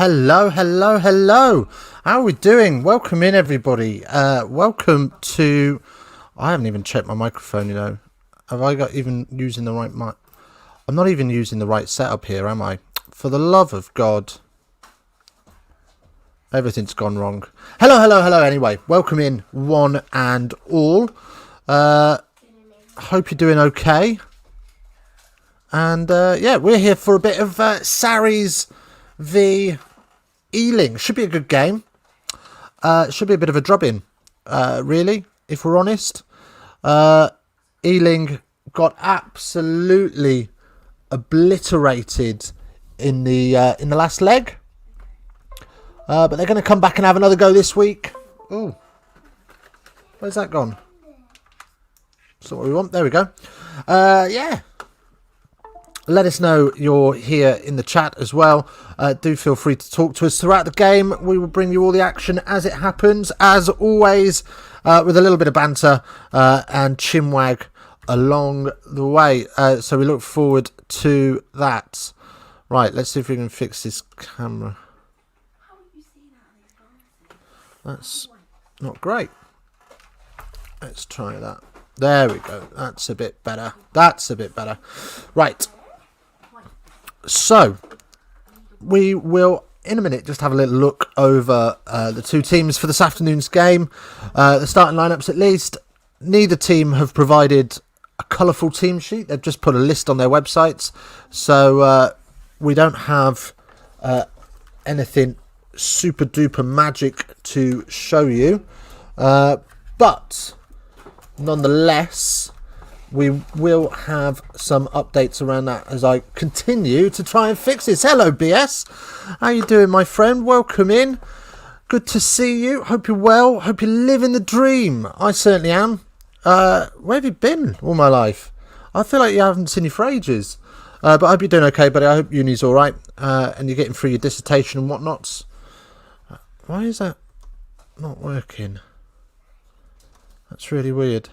Hello. How are we doing? Welcome in, everybody. Welcome to... I haven't even checked my microphone, you know. Have I got even using the right mic? I'm not even using the right setup here, am I? For the love of God. Everything's gone wrong. Hello. Anyway, welcome in, one and all. Hope you're doing okay. And, yeah, we're here for a bit of Sarries v Ealing. Should be a good game. Should be a bit of a drubbing, really, if we're honest. Ealing got absolutely obliterated in the last leg. But they're going to come back and have another go this week. Ooh. Where's that gone? That's not what we want. There we go. Yeah. Let us know you're here in the chat as well. Do feel free to talk to us throughout the game. We will bring you all the action as it happens. As always, with a little bit of banter and chinwag along the way. So we look forward to that. Right, let's see if we can fix this camera. That's not great. Let's try that. There we go. That's a bit better. Right. So, we will, in a minute, just have a little look over the two teams for this afternoon's game. The starting lineups, at least. Neither team have provided a colourful team sheet. They've just put a list on their websites. So, we don't have anything super duper magic to show you. But, nonetheless... we will have some updates around that as I continue to try and fix this. Hello, BS. How you doing, my friend? Welcome in. Good to see you. Hope you're well. Hope you're living the dream. I certainly am. Where have you been all my life? I feel like you haven't seen you for ages. But I hope you're doing okay, buddy. I hope uni's all right. And you're getting through your dissertation and whatnots. Why is that not working? That's really weird.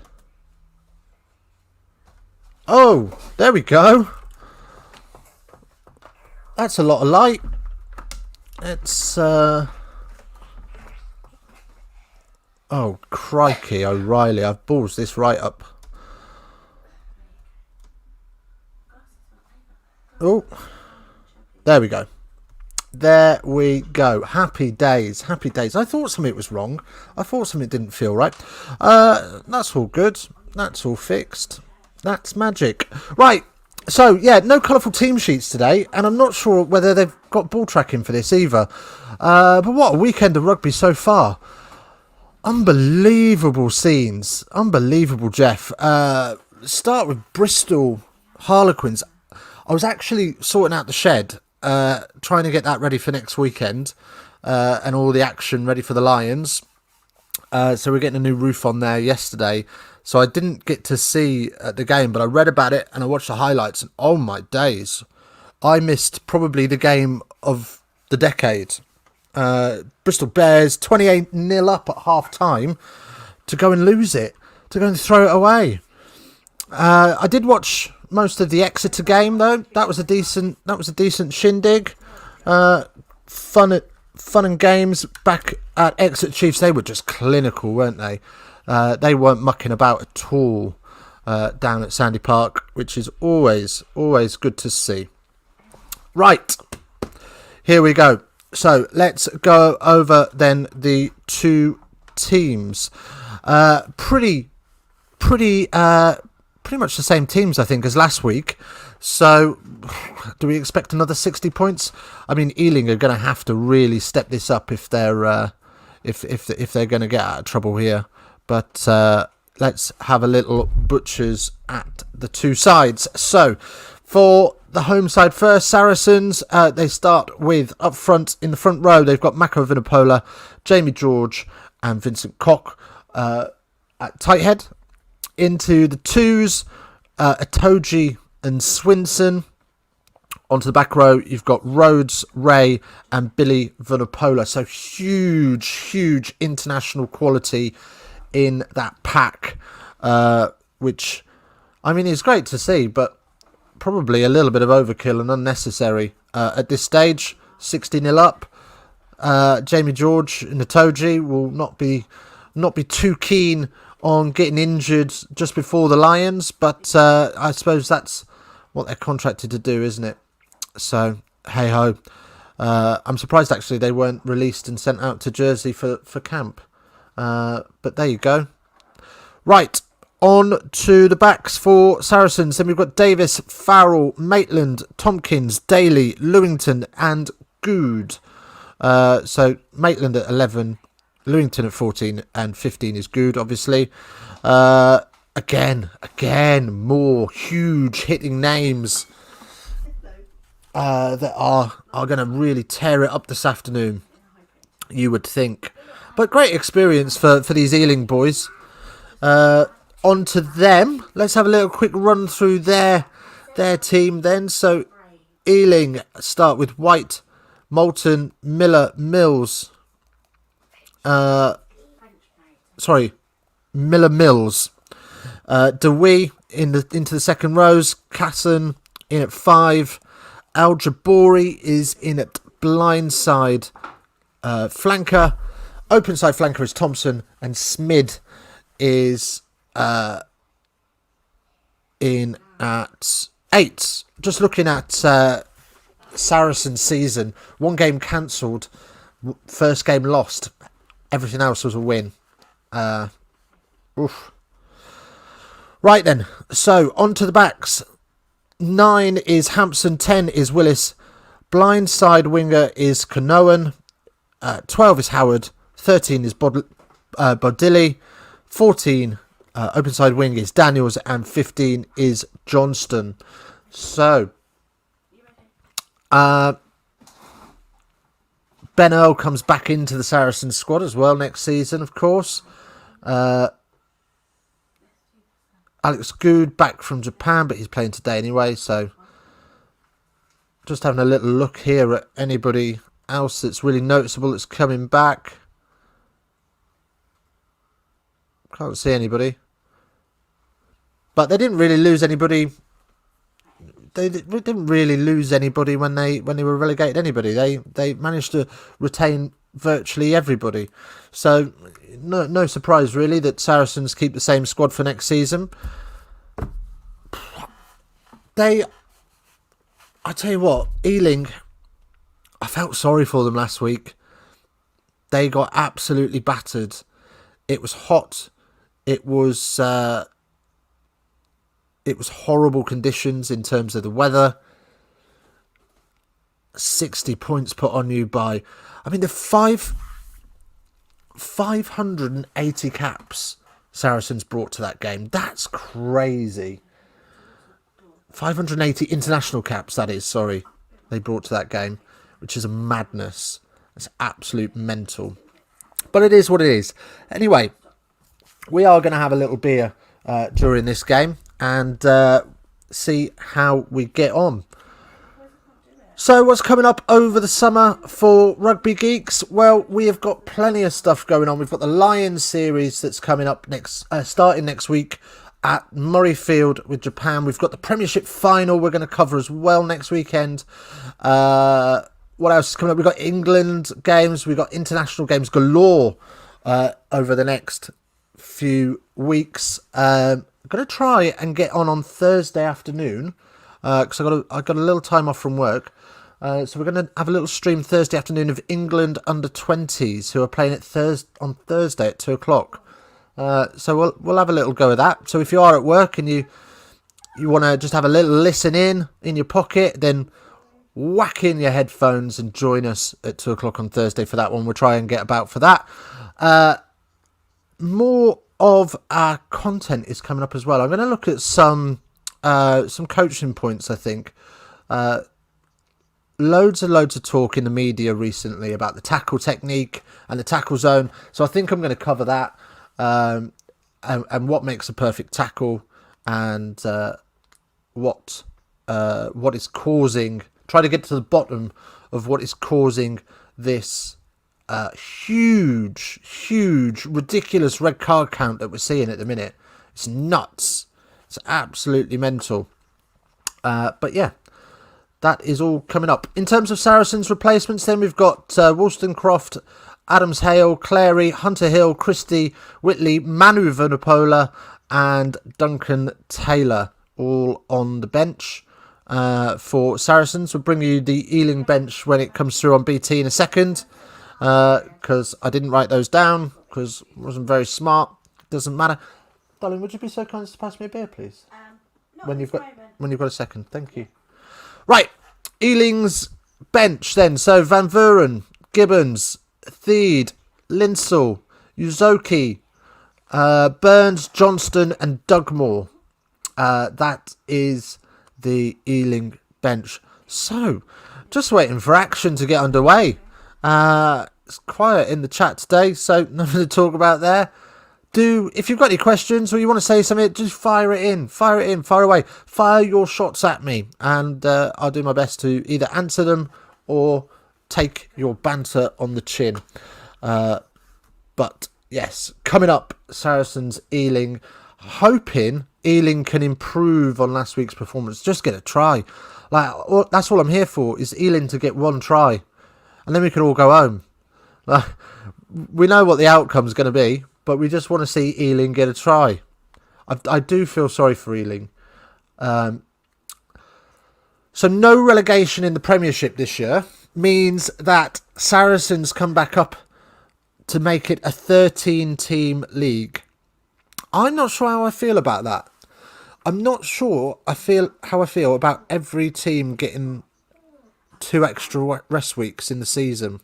Oh, there we go. That's a lot of light. It's, oh, crikey, O'Reilly. I've ballsed this right up. Oh, there we go. There we go. Happy days. I thought something was wrong. I thought something didn't feel right. That's all good. That's all fixed. That's magic. Right, so, yeah, no colourful team sheets today, and I'm not sure whether they've got ball tracking for this either. But what a weekend of rugby so far. Unbelievable scenes. Unbelievable, Jeff. Start with Bristol Harlequins. I was actually sorting out the shed, trying to get that ready for next weekend, and all the action ready for the Lions. So we're getting a new roof on there yesterday. So I didn't get to see the game, but I read about it and I watched the highlights. And oh my days, I missed probably the game of the decade. Bristol Bears 28-0 up at half time to go and lose it, to go and throw it away. I did watch most of the Exeter game though. That was a decent shindig. Fun and games back at Exeter Chiefs. They were just clinical, weren't they? They weren't mucking about at all down at Sandy Park, which is always good to see. Right, here we go. So let's go over then the two teams. Pretty much the same teams, I think, as last week. So, do we expect another 60 points? I mean, Ealing are going to have to really step this up if they're if they're going to get out of trouble here. But let's have a little butchers at the two sides. So, for the home side first, Saracens, they start with, up front, in the front row, they've got Mako Vinopola, Jamie George and Vincent Koch at tight head. Into the twos, Atoji and Swinson. Onto the back row, you've got Rhodes, Ray and Billy Vinopola. So huge international quality in that pack, which, I mean, is great to see, but probably a little bit of overkill and unnecessary at this stage. 60-0 up. Jamie George Natoji will not be too keen on getting injured just before the Lions, but I suppose that's what they're contracted to do, isn't it? So, hey ho. I'm surprised actually they weren't released and sent out to Jersey for camp. But there you go. Right, on to the backs for Saracens. Then we've got Davis, Farrell, Maitland, Tompkins, Daly, Lewington and Good. So Maitland at 11, Lewington at 14 and 15 is Good, obviously. Again, more huge hitting names that are going to really tear it up this afternoon, you would think. But great experience for these Ealing boys. On to them. Let's have a little quick run through their team then. So Ealing start with White, Moulton, Miller, Mills. Miller, Mills. DeWee into the second rows. Casson in at 5. Al Jabori is in at blindside flanker. Open side flanker is Thompson, and Smid is in at 8. Just looking at Saracen season, 1 game cancelled, first game lost, everything else was a win. Oof. Right then, so on to the backs. 9 is Hampson, 10 is Willis, blindside winger is Canoan, 12 is Howard, 13 is Bodilly, 14 open side wing is Daniels, and 15 is Johnston. So Ben Earl comes back into the Saracens squad as well next season, of course. Alex Good back from Japan, but he's playing today anyway, so just having a little look here at anybody else that's really noticeable that's coming back. Can't see anybody. But they didn't really lose anybody. They didn't really lose anybody when they were relegated anybody. They managed to retain virtually everybody. So no surprise really that Saracens keep the same squad for next season. I tell you what, Ealing, I felt sorry for them last week. They got absolutely battered. It was hot. It was horrible conditions in terms of the weather. 60 points put on you by, I mean, the 580 caps Saracens brought to that game. That's crazy. 580 international caps, that is, sorry, they brought to that game, which is a madness. It's absolute mental. But it is what it is. Anyway, we are going to have a little beer during this game and see how we get on. So what's coming up over the summer for Rugby Geeks? Well, we have got plenty of stuff going on. We've got the Lions series that's coming up starting next week at Murrayfield with Japan. We've got the Premiership Final we're going to cover as well next weekend. What else is coming up? We've got England games. We've got international games galore over the next few weeks. I'm going to try and get on Thursday afternoon because I got a little time off from work. So we're going to have a little stream Thursday afternoon of England under-20s who are playing on Thursday at 2 o'clock. So we'll have a little go of that. So if you are at work and you want to just have a little listen in your pocket, then whack in your headphones and join us at 2 o'clock on Thursday for that one. We'll try and get about for that. More of our content is coming up as well. I'm going to look at some coaching points, I think. Loads and loads of talk in the media recently about the tackle technique and the tackle zone. So I think I'm going to cover that and what makes a perfect tackle and what is causing. Try to get to the bottom of what is causing this huge, ridiculous red card count that we're seeing at the minute. It's nuts. It's absolutely mental. But yeah, that is all coming up. In terms of Saracens replacements, then we've got Wollstonecroft, Adams Hale, Clary, Hunter Hill, Christie, Whitley, Manu Vunipola and Duncan Taylor all on the bench for Saracens. We'll bring you the Ealing bench when it comes through on BT in a second, because I didn't write those down because I wasn't very smart. Doesn't matter. Darling, would you be so kind as to pass me a beer, please? When you've got a second. Thank you. Right, Ealing's bench then. So Van Vuren, Gibbons, Theed, Linsell, Uzoki, Burns, Johnston and Dugmore. That is the Ealing bench. So, just waiting for action to get underway. It's quiet in the chat today, so nothing to talk about there. If you've got any questions or you want to say something, just fire it in, fire away, fire your shots at me, and I'll do my best to either answer them or take your banter on the chin. But yes, coming up, Saracens Ealing, hoping Ealing can improve on last week's performance. Just get a try, that's all I'm here for, is Ealing to get one try, and then we can all go home. We know what the outcome's going to be, but we just want to see Ealing get a try. I do feel sorry for Ealing. So no relegation in the Premiership this year means that Saracens come back up to make it a 13-team league. I'm not sure how I feel about that. I'm not sure how I feel about every team getting 2 extra rest weeks in the season.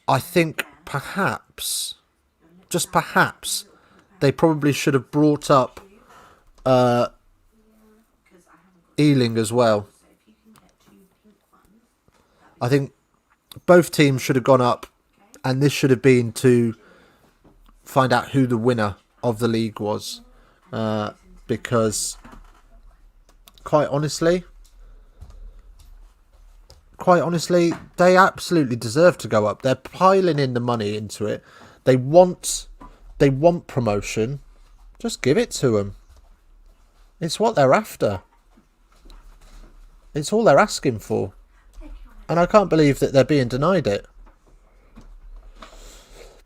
I think perhaps, just perhaps, they probably should have brought up Ealing as well. I think both teams should have gone up, and this should have been to find out who the winner of the league was. Because, quite honestly, they absolutely deserve to go up. They're piling in the money into it. They want promotion. Just give it to them. It's what they're after. It's all they're asking for. And I can't believe that they're being denied it.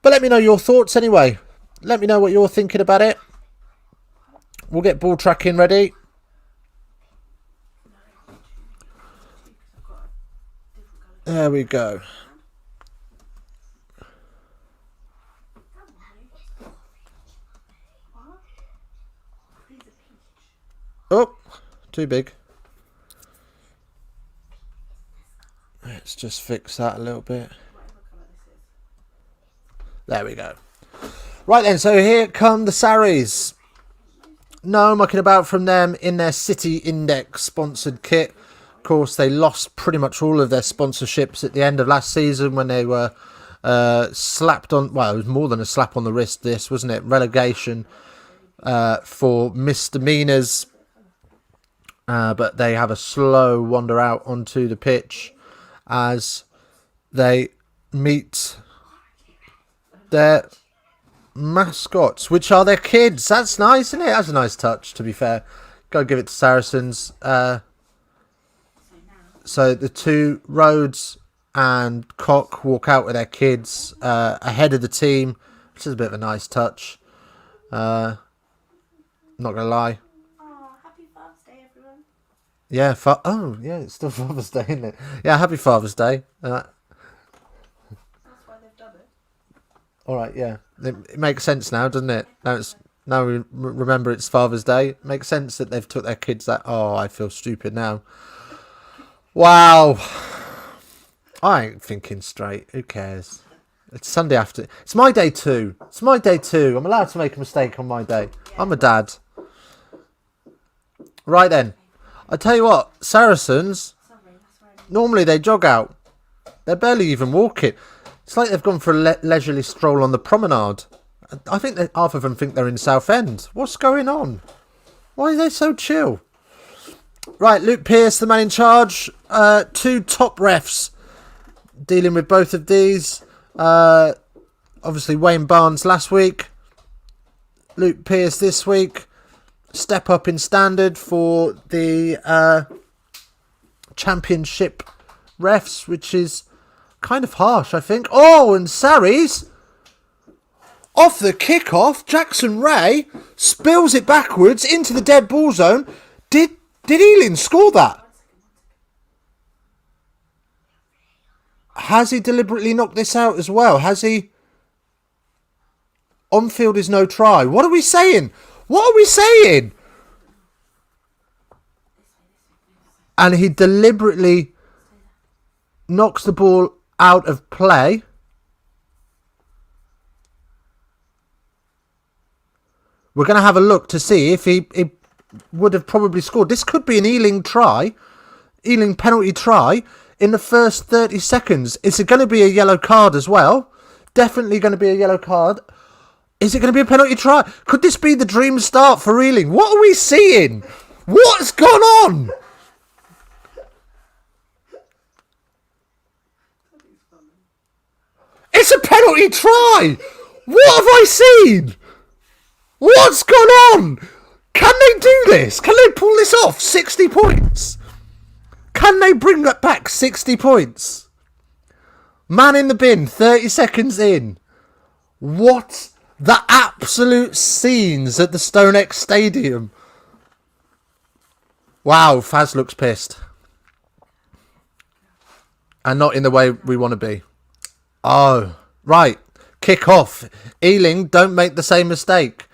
But let me know your thoughts anyway. Let me know what you're thinking about it. We'll get ball tracking ready. There we go. Oh, too big. Let's just fix that a little bit. There we go. Right then, so here come the Sarries. No mucking about from them in their City Index sponsored kit. Of course, they lost pretty much all of their sponsorships at the end of last season when they were slapped on. Well, it was more than a slap on the wrist, this, wasn't it? Relegation for misdemeanors. But they have a slow wander out onto the pitch as they meet their mascots, which are their kids. That's nice, isn't it? That's a nice touch, to be fair. Gotta give it to Saracens. So the two, Rhodes and Cock, walk out with their kids ahead of the team, which is a bit of a nice touch. Not gonna lie. Oh, happy Father's Day, everyone. Yeah, yeah, it's still Father's Day, isn't it? Yeah, happy Father's Day. That's why they've done it. All right, yeah, it makes sense now, doesn't it? Now we remember it's Father's Day. It makes sense that they've took their kids that. Oh, I feel stupid now. Wow, I ain't thinking straight. Who cares? It's Sunday after. It's my day too. It's my day too. I'm allowed to make a mistake on my day. I'm a dad. Right then, I tell you what, Saracens. Normally they jog out. They're barely even walking. It's like they've gone for a leisurely stroll on the promenade. I think that half of them think they're in Southend. What's going on? Why are they so chill? Right, Luke Pearce, the man in charge. 2 top refs dealing with both of these. Obviously, Wayne Barnes last week. Luke Pearce this week. step up in standard for the Championship refs, which is kind of harsh, I think. Oh, and Sarries, off the kickoff, Jackson Ray spills it backwards into the dead ball zone. Did Ealing score that? Has he deliberately knocked this out as well? Has he? On field is no try. What are we saying? What are we saying? And he deliberately knocks the ball out of play. We're going to have a look to see if he would have probably scored. This could be an Ealing try, Ealing penalty try in the first 30 seconds. Is it going to be a yellow card as well? Definitely going to be a yellow card. Is it going to be a penalty try? Could this be the dream start for Ealing? What are we seeing? What's gone on? It's a penalty try! What have I seen? What's gone on? Can they do this? Can they pull this off? 60 points. Can they bring that back 60 points? Man in the bin, 30 seconds in. What the absolute scenes at the StoneX Stadium. Wow, Faz looks pissed. And not in the way we want to be. Oh, right. Kick off. Ealing, don't make the same mistake.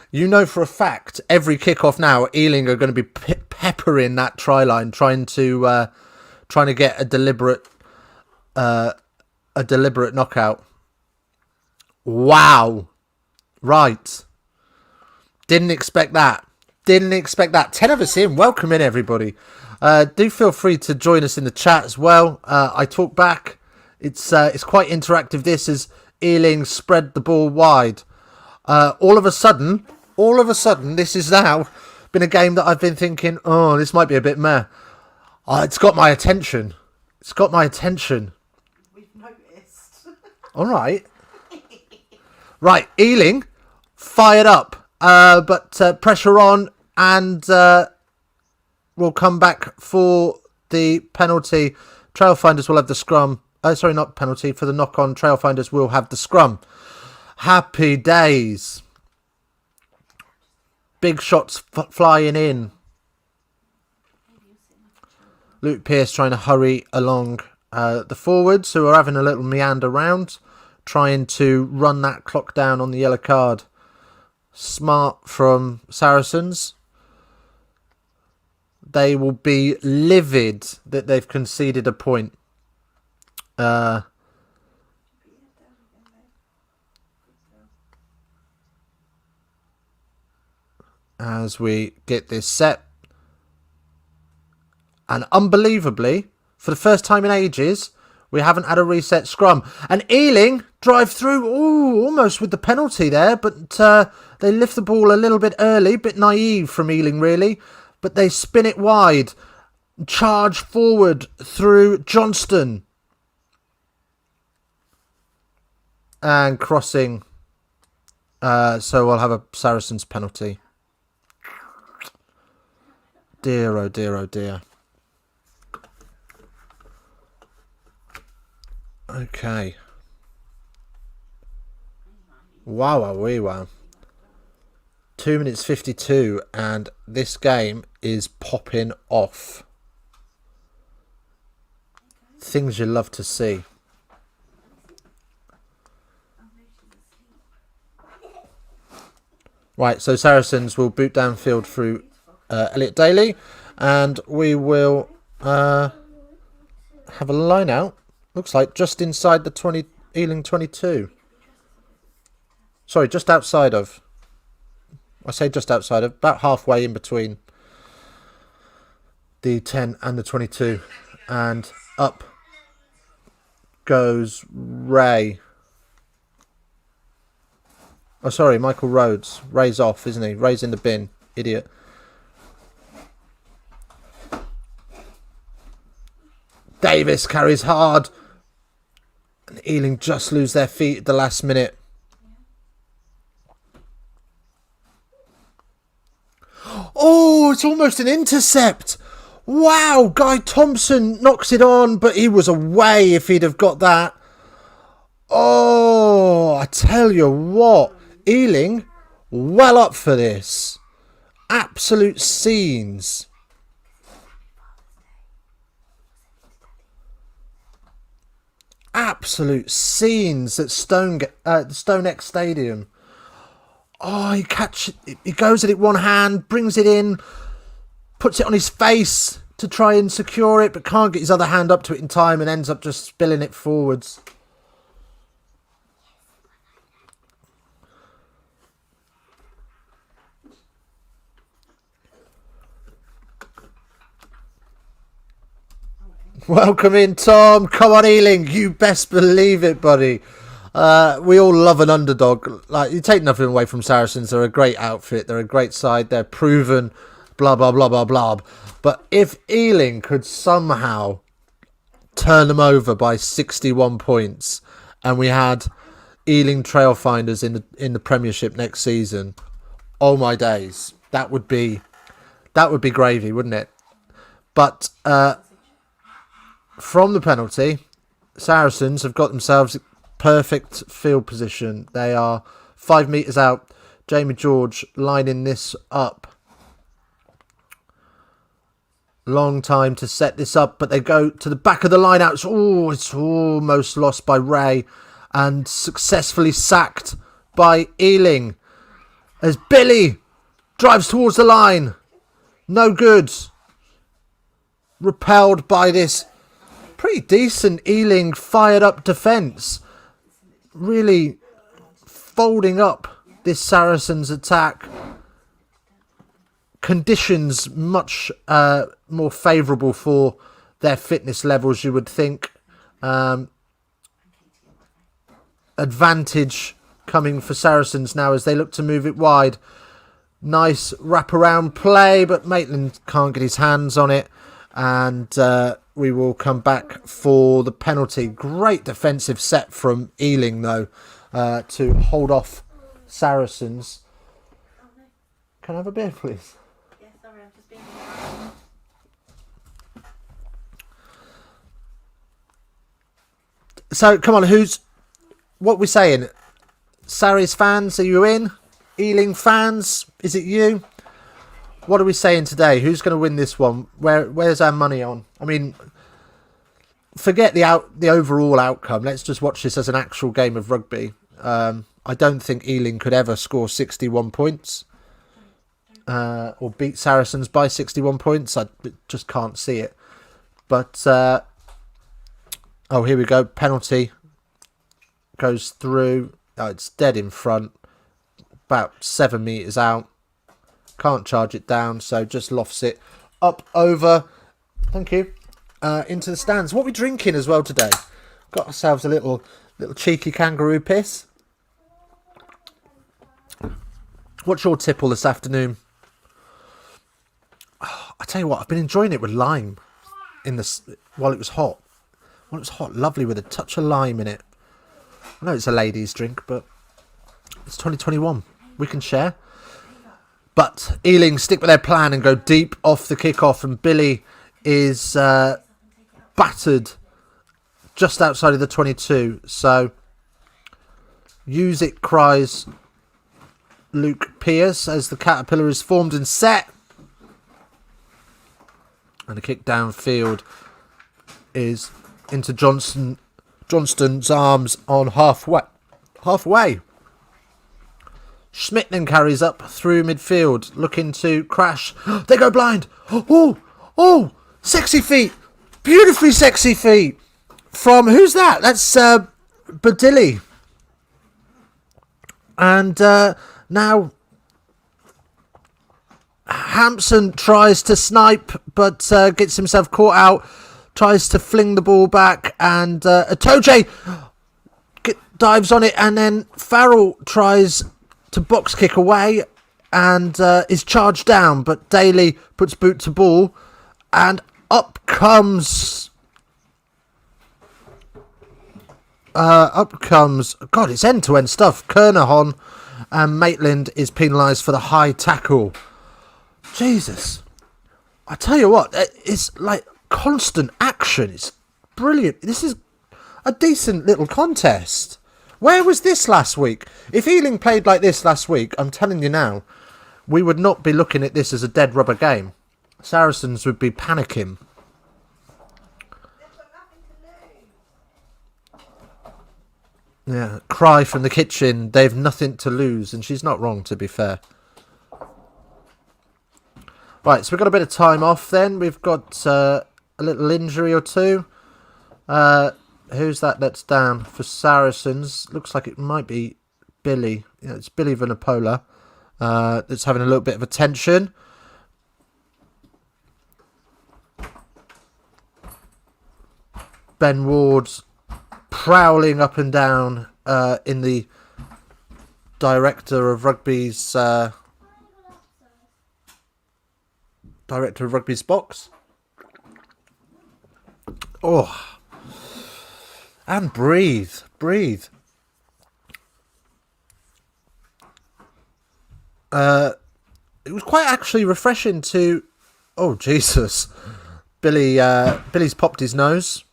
You know for a fact, every kick-off now, Ealing are going to be peppering that try line, trying to get a deliberate knockout. Wow. Right. Didn't expect that. 10 of us in. Welcome in, everybody. Do feel free to join us in the chat as well. I talk back. It's quite interactive. This is Ealing spread the ball wide. All of a sudden, this is now been a game that I've been thinking, oh, this might be a bit meh. It's got my attention. We've noticed. All right. Right, Ealing, fired up, but pressure on, and we'll come back for the penalty. Trailfinders will have the scrum. Sorry, not penalty. For the knock-on, Trailfinders will have the scrum. Happy days. Big shots flying in. Luke Pearce trying to hurry along the forwards, who are having a little meander round, trying to run that clock down on the yellow card. Smart from Saracens. They will be livid that they've conceded a point. As we get this set. And unbelievably, for the first time in ages, we haven't had a reset scrum. And Ealing drive through, almost with the penalty there, but they lift the ball a little bit early, bit naive from Ealing really, but they spin it wide, charge forward through Johnston. And crossing, so we'll have a Saracens penalty. Dear, oh dear, oh dear. Okay. Wow. 2 minutes 52, and this game is popping off. Things you love to see. Right, so Saracens will boot downfield through Elliot Daly, and we will have a line out. Looks like just inside the Ealing 22. Sorry, just outside of. I say just outside of, about halfway in between the 10 and the 22. And up goes Ray. Oh, sorry, Michael Rhodes. Ray's off, isn't he? Ray's in the bin. Idiot. Davis carries hard. And Ealing just lose their feet at the last minute. it's almost an intercept. Wow, Guy Thompson knocks it on, but he was away if he'd have got that. Oh, I tell you what, Ealing, well up for this. Absolute scenes. Absolute scenes at Stonex Stadium. Oh, he goes at it one hand, brings it in, puts it on his face to try and secure it, but can't get his other hand up to it in time and ends up just spilling it forwards. Welcome in, Tom. Come on, Ealing. You best believe it, buddy. We all love an underdog. Like, you take nothing away from Saracens. They're a great outfit. They're a great side. They're proven. Blah, blah, blah, blah, blah. But if Ealing could somehow turn them over by 61 points and we had Ealing Trailfinders in the Premiership next season, oh my days. That would be gravy, wouldn't it? But from the penalty, Saracens have got themselves perfect field position. They are 5 metres out. Jamie George lining this up. Long time to set this up, but they go to the back of the line out. It's almost lost by Ray and successfully sacked by Ealing as Billy drives towards the line. No good. Repelled by this pretty decent Ealing fired up defence. Really folding up this Saracens attack. Conditions much more favourable for their fitness levels, you would think. Advantage coming for Saracens now as they look to move it wide. Nice wraparound play, but Maitland can't get his hands on it. And we will come back for the penalty. Great defensive set from Ealing, though, to hold off Saracens. Can I have a beer, please? Yeah, sorry, I'm just being. So, come on, what we saying? Sarries fans, are you in? Ealing fans, is it you? What are we saying today? Who's going to win this one? Where's our money on? I mean, forget the overall outcome. Let's just watch this as an actual game of rugby. I don't think Ealing could ever score 61 points or beat Saracens by 61 points. I just can't see it. But, oh, here we go. Penalty goes through. Oh, it's dead in front. About 7 metres out. Can't charge it down, so just lofts it up over. Thank you. Into the stands. What are we drinking as well today? Got ourselves a little cheeky kangaroo piss. What's your tipple this afternoon? Oh, I tell you what, I've been enjoying it with lime while it was hot. While it was hot, lovely with a touch of lime in it. I know it's a ladies' drink, but it's 2021. We can share. But Ealing stick with their plan and go deep off the kickoff, and Billy is battered just outside of the 22. So use it, cries Luke Pierce as the Caterpillar is formed and set. And a kick downfield is into Johnston's arms on halfway. Schmidt then carries up through midfield, looking to crash. They go blind. Oh, sexy feet. Beautifully sexy feet. From, who's that? That's Badilli. And now Hampson tries to snipe, but gets himself caught out. Tries to fling the ball back, and Atoje dives on it, and then Farrell tries to box kick away and is charged down, but Daly puts boot to ball, and up comes God, it's end-to-end stuff. Kernahan, and Maitland is penalised for the high tackle. Jesus, I tell you what, it's like constant action. It's brilliant. This is a decent little contest. Where was this last week? If Ealing played like this last week, I'm telling you now, we would not be looking at this as a dead rubber game. Saracens would be panicking. Yeah, cry from the kitchen, they've nothing to lose, and she's not wrong, to be fair. Right, so we've got a bit of time off then. We've got a little injury or two. Who's that that's down for Saracens? Looks like it might be Billy. Yeah, it's Billy Vanapola that's having a little bit of a tension. Ben Ward's prowling up and down in the director of rugby's box. Oh, and breathe. It was quite actually refreshing to. Oh Jesus, Billy's popped his nose.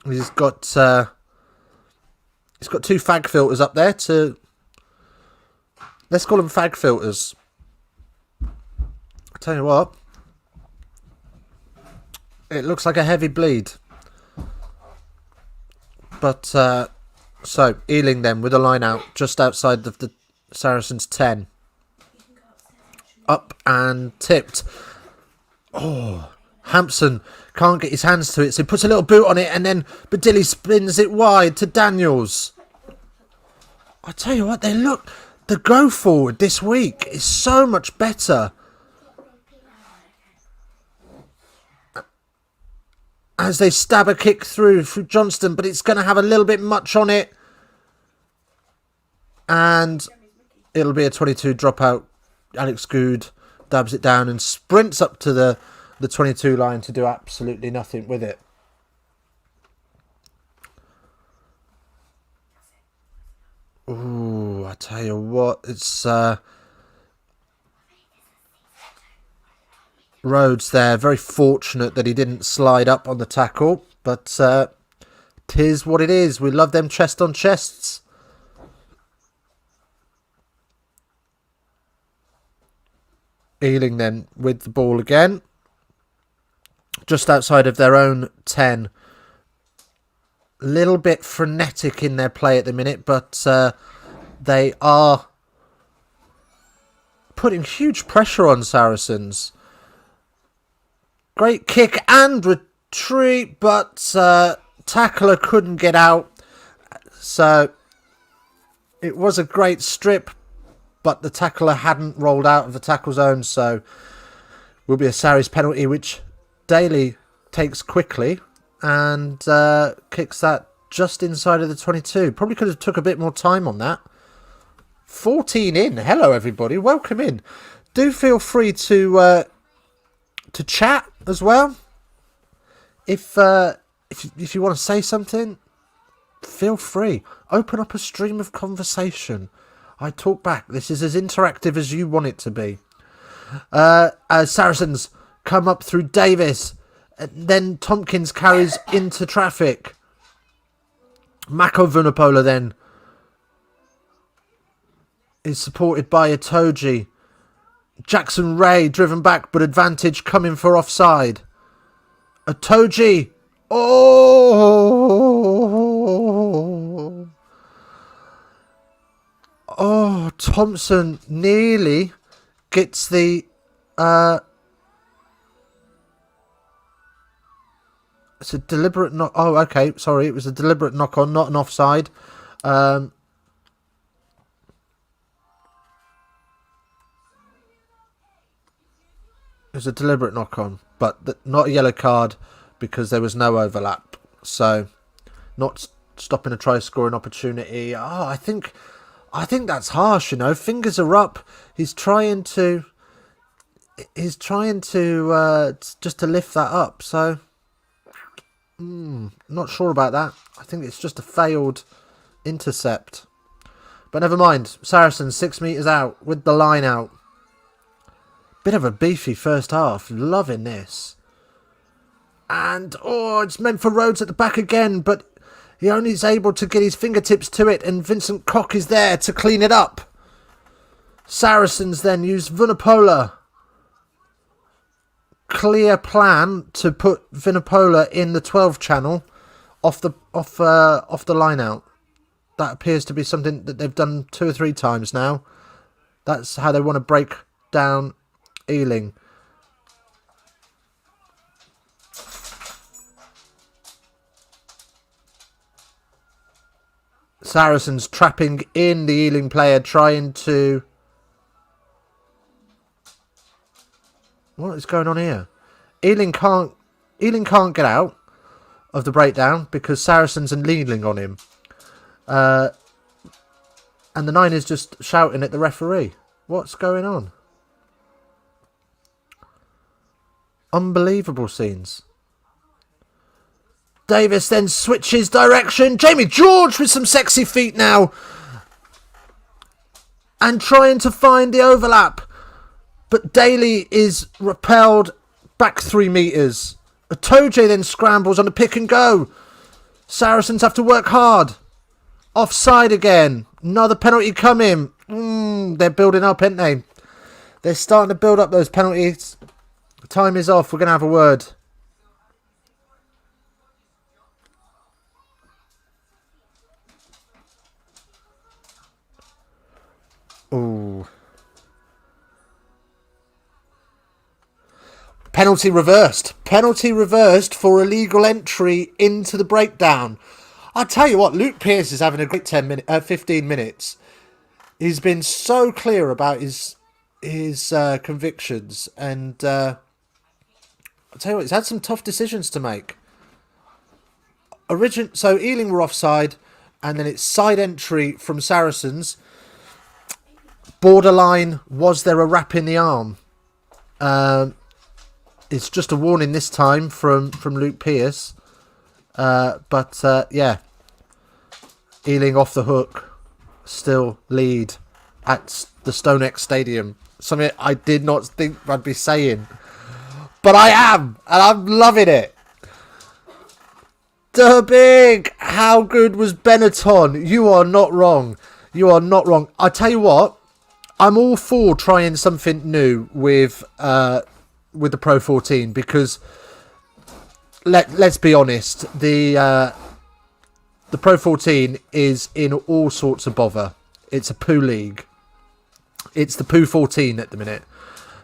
He's got two fag filters up there to. Let's call them fag filters. I tell you what, it looks like a heavy bleed. But so Ealing then with a line out just outside of the Saracens 10. Up and tipped. Oh, Hampson can't get his hands to it, so he puts a little boot on it, and then Badilli spins it wide to Daniels. I tell you what, the go forward this week is so much better. As they stab a kick through Johnston, but it's going to have a little bit much on it. And it'll be a 22 dropout. Alex Good dabs it down and sprints up to the 22 line to do absolutely nothing with it. Ooh, I tell you what, it's Rhodes there, very fortunate that he didn't slide up on the tackle, but tis what it is. We love them chest on chests. Ealing then with the ball again. Just outside of their own 10. Little bit frenetic in their play at the minute, but they are putting huge pressure on Saracens. Great kick and retreat, but tackler couldn't get out. So it was a great strip, but the tackler hadn't rolled out of the tackle zone, so will be a Sarries penalty, which Daly takes quickly and kicks that just inside of the 22. Probably could have took a bit more time on that. 14 in. Hello, everybody. Welcome in. Do feel free to chat as well. If you want to say something, feel free. Open up a stream of conversation. I talk back. This is as interactive as you want it to be. As Saracens come up through Davis. Then Tompkins carries into traffic. Mako Vunipola then is supported by Itoji. Jackson Ray driven back, but advantage coming for offside. Itoji. Oh, Thompson nearly gets the it's a deliberate knock. Oh, okay, sorry, it was a deliberate knock on, not an offside. It was a deliberate knock on, but not a yellow card because there was no overlap. So, not stopping a try scoring opportunity. Oh, I think that's harsh. You know, fingers are up. He's trying to just to lift that up. So, not sure about that. I think it's just a failed intercept. But never mind. Saracens 6 metres out with the line out. Bit of a beefy first half. Loving this. And, it's meant for Rhodes at the back again, but he only is able to get his fingertips to it, and Vincent Koch is there to clean it up. Saracens then use Vunipola. Clear plan to put Vunipola in the 12 channel off the line out. That appears to be something that they've done 2 or 3 times now. That's how they want to break down Ealing. Saracens trapping in the Ealing player, trying to... What is going on here? Ealing can't get out of the breakdown because Saracens and Ealing on him. And the 9 is just shouting at the referee. What's going on? Unbelievable scenes. Davis then switches direction. Jamie George with some sexy feet now. And trying to find the overlap. But Daly is repelled back 3 metres. Atoje then scrambles on the pick and go. Saracens have to work hard. Offside again. Another penalty coming. They're building up, aren't they? They're starting to build up those penalties. Time is off. We're going to have a word. Ooh. Penalty reversed. Penalty reversed for illegal entry into the breakdown. I'll tell you what, Luke Pearce is having a great 15 minutes. He's been so clear about his convictions, and I'll tell you what, he's had some tough decisions to make. So Ealing were offside, and then it's side entry from Saracens. Borderline, was there a wrap in the arm? It's just a warning this time from Luke Pearce. Yeah. Ealing off the hook. Still lead at the StoneX Stadium. Something I did not think I'd be saying. But I am. And I'm loving it. Big. How good was Benetton? You are not wrong. You are not wrong. I tell you what. I'm all for trying something new with the Pro 14 because let's be honest, the Pro 14 is in all sorts of bother. It's a poo league. It's the Poo 14 at the minute.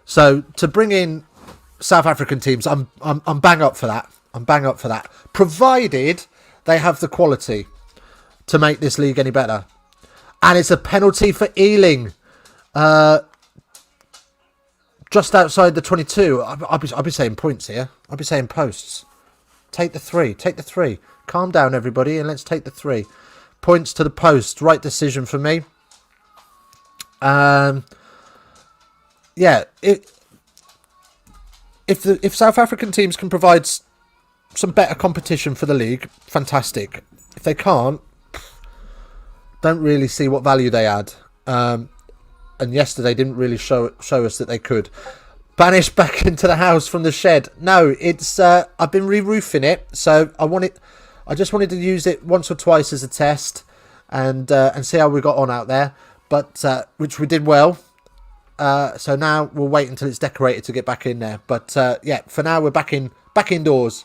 So to bring in South African teams, I'm bang up for that. I'm bang up for that, provided they have the quality to make this league any better. And it's a penalty for Ealing. Just outside the 22. I'll be saying points here. I'll be saying posts. Take the 3. Take the 3. Calm down, everybody, and let's take the 3. Points to the post. Right decision for me. Yeah. If South African teams can provide some better competition for the league, fantastic. If they can't, don't really see what value they add. And yesterday didn't really show us that they could. Banished back into the house from the shed. No, it's I've been re-roofing it, so I just wanted to use it once or twice as a test, and see how we got on out there. But which we did well. So now we'll wait until it's decorated to get back in there. But yeah, for now we're back indoors.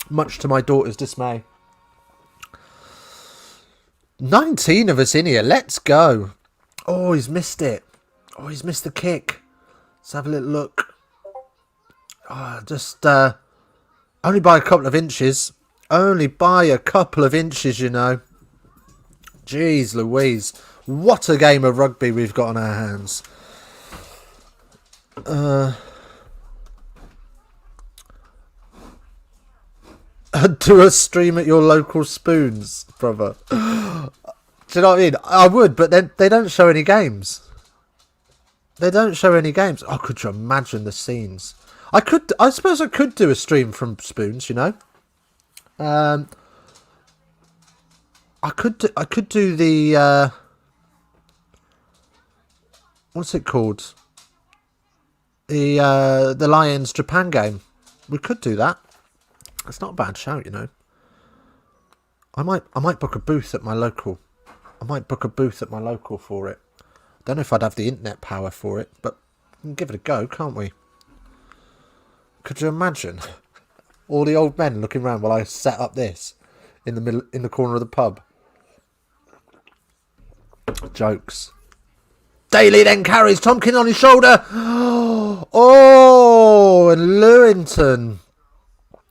Much to my daughter's dismay. 19 of us in here. Let's go. Oh, he's missed it. Oh, he's missed the kick. Let's have a little look. Oh, just only by a couple of inches. Only by a couple of inches, you know. Jeez Louise. What a game of rugby we've got on our hands. Do a stream at your local spoons, brother. Do you know what I mean? I would, but then they don't show any games. They don't show any games. Oh, could you imagine the scenes? I suppose I could do a stream from spoons, you know. I could do the what's it called? The Lions Japan game. We could do that. It's not a bad shout, you know. I might book a booth at my local. For it. Don't know if I'd have the internet power for it, but we can give it a go, can't we? Could you imagine all the old men looking around while I set up this in the corner of the pub? Jokes. Daly then carries Tompkins on his shoulder. Oh, and Lewington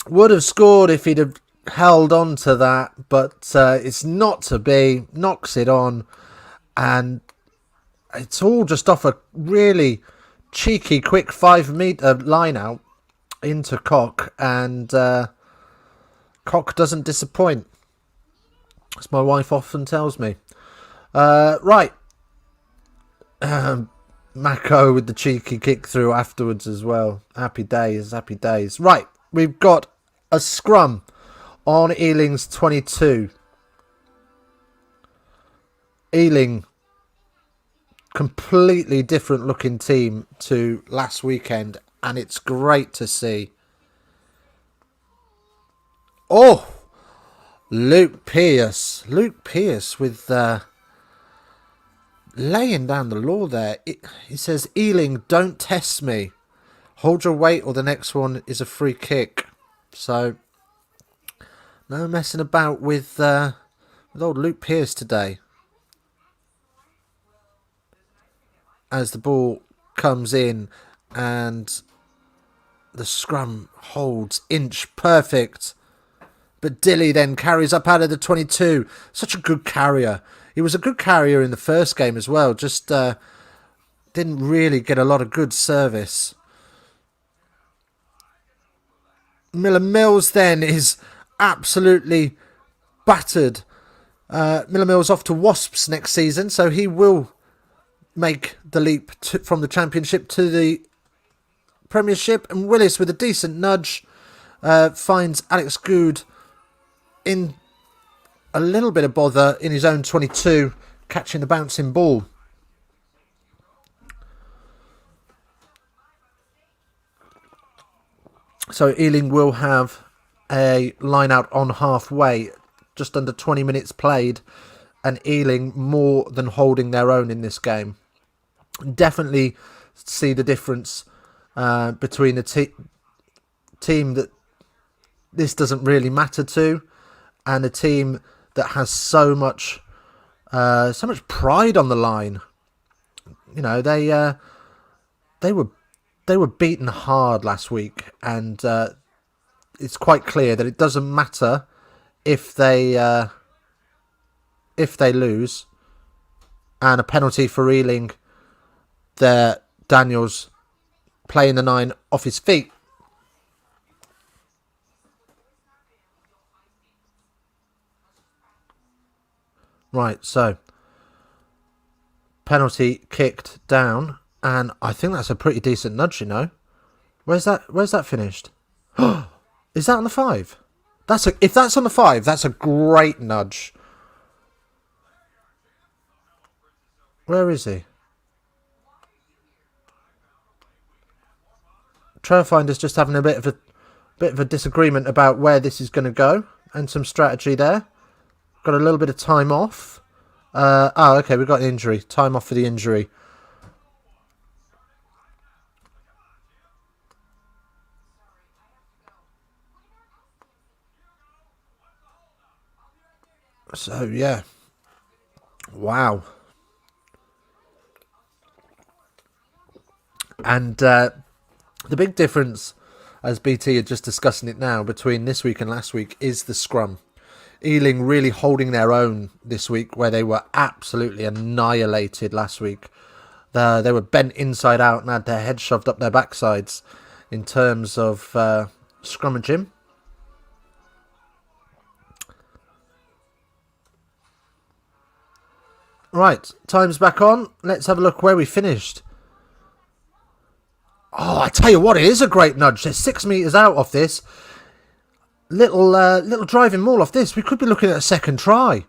would have scored if he'd have held on to that, but it's not to be. Knocks it on, and it's all just off a really cheeky, quick 5-metre line out into Cock, and Cock doesn't disappoint, as my wife often tells me. Right. Mako with the cheeky kick through afterwards as well. Happy days. Right, we've got a scrum on Ealing's 22. Ealing, completely different looking team to last weekend, and it's great to see. Oh, Luke Pearce with laying down the law there. He says, Ealing, don't test me. Hold your weight or the next one is a free kick. So, no messing about with old Luke Pearce today. As the ball comes in and the scrum holds inch perfect. But Dilly then carries up out of the 22. Such a good carrier. He was a good carrier in the first game as well. Just didn't really get a lot of good service. Miller Mills then is absolutely battered. Miller Mills off to Wasps next season, so he will make the leap from the Championship to the Premiership. And Willis with a decent nudge finds Alex Good in a little bit of bother in his own 22, catching the bouncing ball. So Ealing will have a line out on halfway, just under 20 minutes played, and Ealing more than holding their own in this game. Definitely see the difference between the team that this doesn't really matter to, and a team that has so much pride on the line. You know, they were beaten hard last week, and it's quite clear that it doesn't matter if they lose. And a penalty for Ealing there. Daniels playing the 9 off his feet. Right, so penalty kicked down, and I think that's a pretty decent nudge, you know. Where's that finished? Is that on the 5? If that's on the 5, that's a great nudge. Where is he? Trailfinders just having a bit of a disagreement about where this is going to go, and some strategy there. Got a little bit of time off. Okay, we've got an injury. Time off for the injury. So, yeah. Wow. And the big difference, as BT are just discussing it now, between this week and last week is the scrum. Ealing really holding their own this week, where they were absolutely annihilated last week. They were bent inside out and had their heads shoved up their backsides in terms of scrummaging. Right, time's back on. Let's have a look where we finished. Oh, I tell you what, it is a great nudge. They're 6 metres out off this. Little driving maul off this. We could be looking at a second try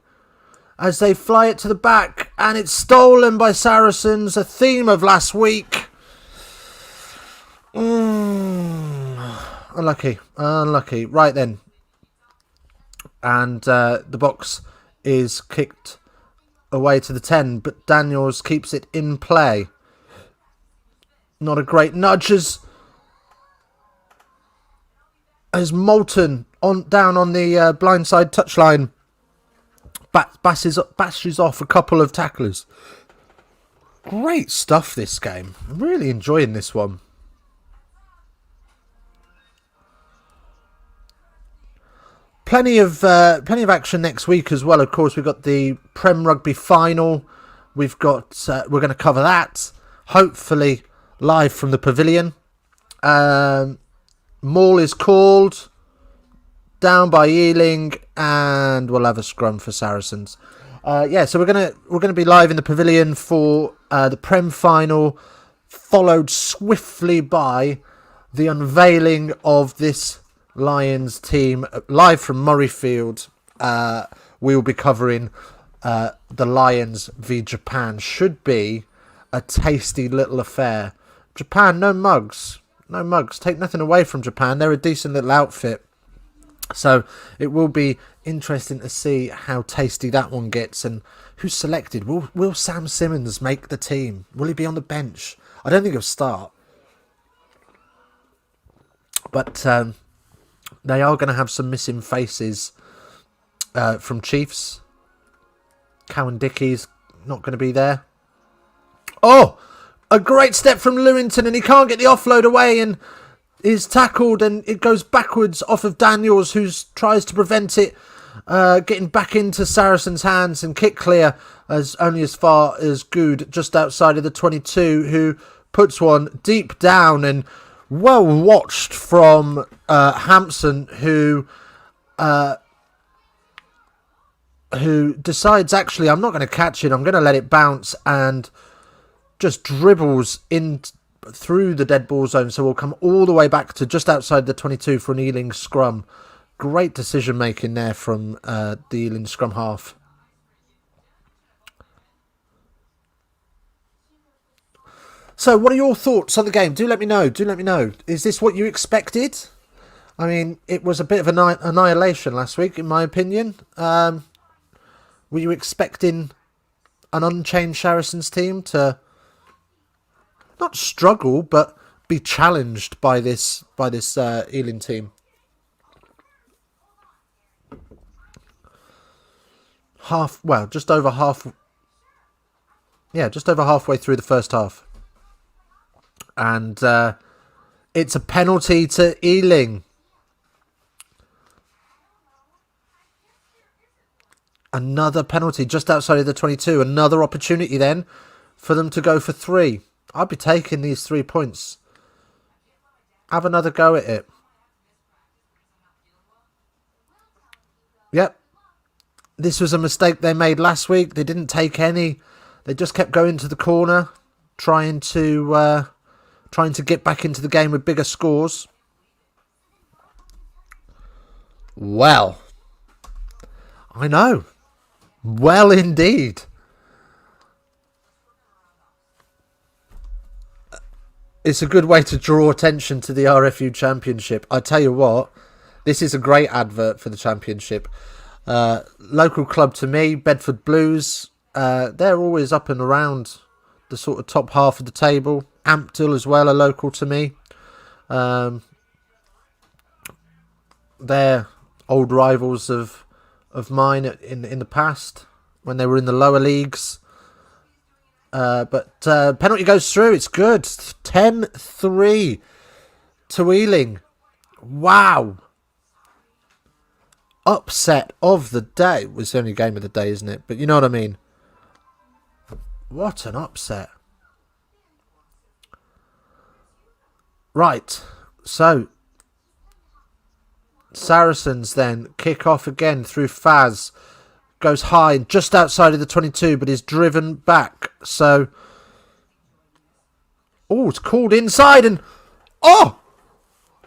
as they fly it to the back, And it's stolen by Saracens, a theme of last week. Unlucky. Right then. And the box is kicked away to the 10, but Daniels keeps it in play. Not a great nudge as Moulton down on the blindside touchline bashes off a couple of tacklers. Great stuff this game. I'm really enjoying this one. Plenty of action next week as well. Of course, we've got the Prem Rugby Final. We're going to cover that. Hopefully, live from the pavilion. Maul is called down by Ealing, and we'll have a scrum for Saracens. So we're gonna be live in the pavilion for the Prem Final, followed swiftly by the unveiling of this Lions team live from Murrayfield. We will be covering the Lions v Japan. Should be a tasty little affair. Japan, no mugs. Take nothing away from Japan. They're a decent little outfit. So it will be interesting to see how tasty that one gets and who's selected. Will Sam Simmons make the team? Will he be on the bench? I don't think he'll start. But they are going to have some missing faces from Chiefs. Cowan Dickey's not going to be there. Oh! A great step from Lewington, and he can't get the offload away and is tackled, and it goes backwards off of Daniels, who tries to prevent it getting back into Saracens' hands and kick clear only as far as Good, just outside of the 22, who puts one deep down and well watched from Hampson, who decides, actually, I'm not going to catch it, I'm going to let it bounce, and just dribbles in through the dead ball zone, so we'll come all the way back to just outside the 22 for an Ealing scrum. Great decision making there from the Ealing scrum half. So what are your thoughts on the game? Do let me know. Is this what you expected? I mean, it was a bit of an annihilation last week, in my opinion. Were you expecting an unchanged Saracens team to not struggle, but be challenged by this Ealing team? Just over halfway through the first half, and it's a penalty to Ealing. Another penalty just outside of the 22. Another opportunity then for them to go for 3. I'd be taking these 3 points. Have another go at it. Yep. This was a mistake they made last week. They didn't take any. They just kept going to the corner, trying to get back into the game with bigger scores. Well, I know. Well, indeed. It's a good way to draw attention to the RFU Championship. I tell you what, this is a great advert for the Championship. Local club to me, Bedford Blues. They're always up and around the sort of top half of the table. Ampthill as well are local to me. They're old rivals of mine in the past when they were in the lower leagues. But penalty goes through. It's good. 10-3 to Ealing. Wow. Upset of the day. It was the only game of the day, isn't it? But you know what I mean. What an upset. Right. So, Saracens then kick off again through Faz. Goes high just outside of the 22, but is driven back. So, it's called inside, and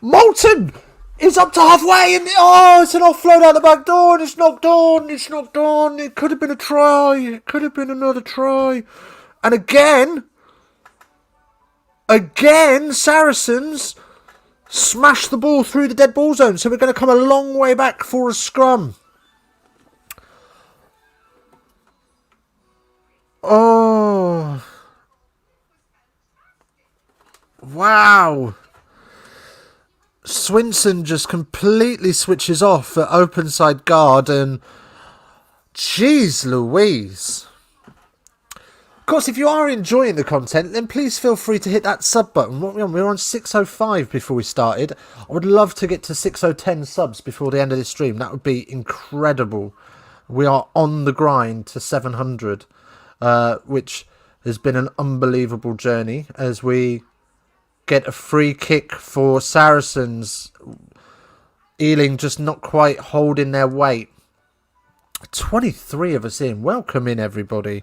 Moulton It's up to halfway, and it's an offload out the back door, and it's knocked on. It's knocked on. It could have been a try. It could have been another try. And again, Saracens smash the ball through the dead ball zone. So we're going to come a long way back for a scrum. Oh. Wow. Swinson just completely switches off at open side guard, and jeez Louise. Of course, if you are enjoying the content, then please feel free to hit that sub button. What we're on 605 before we started. I would love to get to 6010 subs before the end of this stream. That would be incredible. We are on the grind to 700, which has been an unbelievable journey as we get a free kick for Saracens. Ealing just not quite holding their weight. 23 of us in. Welcome in, everybody.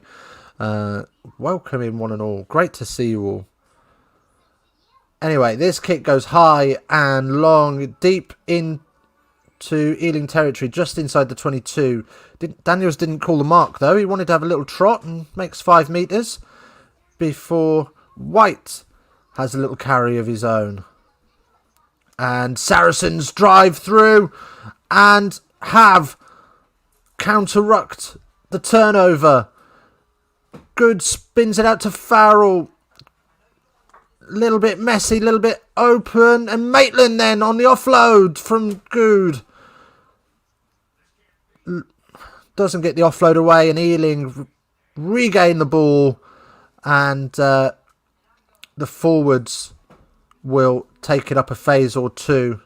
Welcome in, one and all. Great to see you all. Anyway, this kick goes high and long, deep into Ealing territory, just inside the 22. Daniels didn't call the mark, though. He wanted to have a little trot and makes 5 metres before White has a little carry of his own. And Saracens drive through and have counter-rucked the turnover. Good spins it out to Farrell. Little bit messy, little bit open. And Maitland then on the offload from Good. Doesn't get the offload away, and Ealing regain the ball. And the forwards will take it up a phase or two.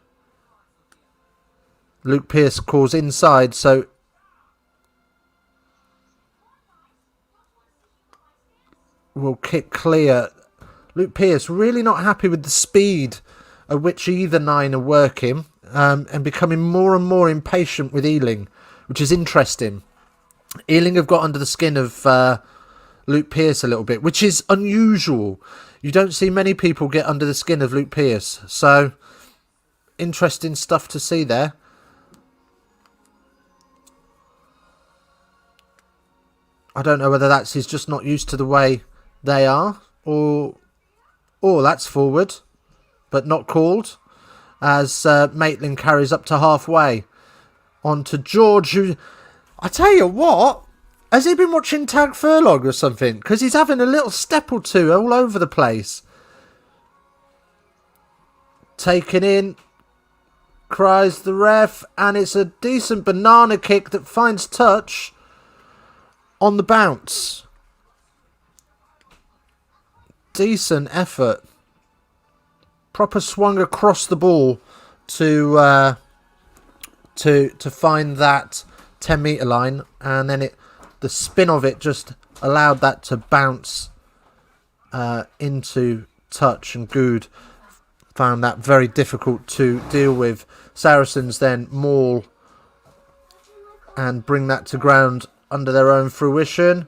Luke Pearce calls inside, so will kick clear. Luke Pearce really not happy with the speed at which either 9 are working, and becoming more and more impatient with Ealing, which is interesting. Ealing have got under the skin of Luke Pearce a little bit, which is unusual. You don't see many people get under the skin of Luke Pearce. So, interesting stuff to see there. I don't know whether that's he's just not used to the way they are, or that's forward, but not called, as Maitland carries up to halfway. On to George, who, I tell you what, has he been watching Tag Furlong or something? Because he's having a little step or two all over the place. Taken in, cries the ref, and it's a decent banana kick that finds touch on the bounce. Decent effort. Proper swung across the ball to find that 10-metre line, and then the spin of it just allowed that to bounce into touch, and Good found that very difficult to deal with. Saracens then maul and bring that to ground under their own fruition.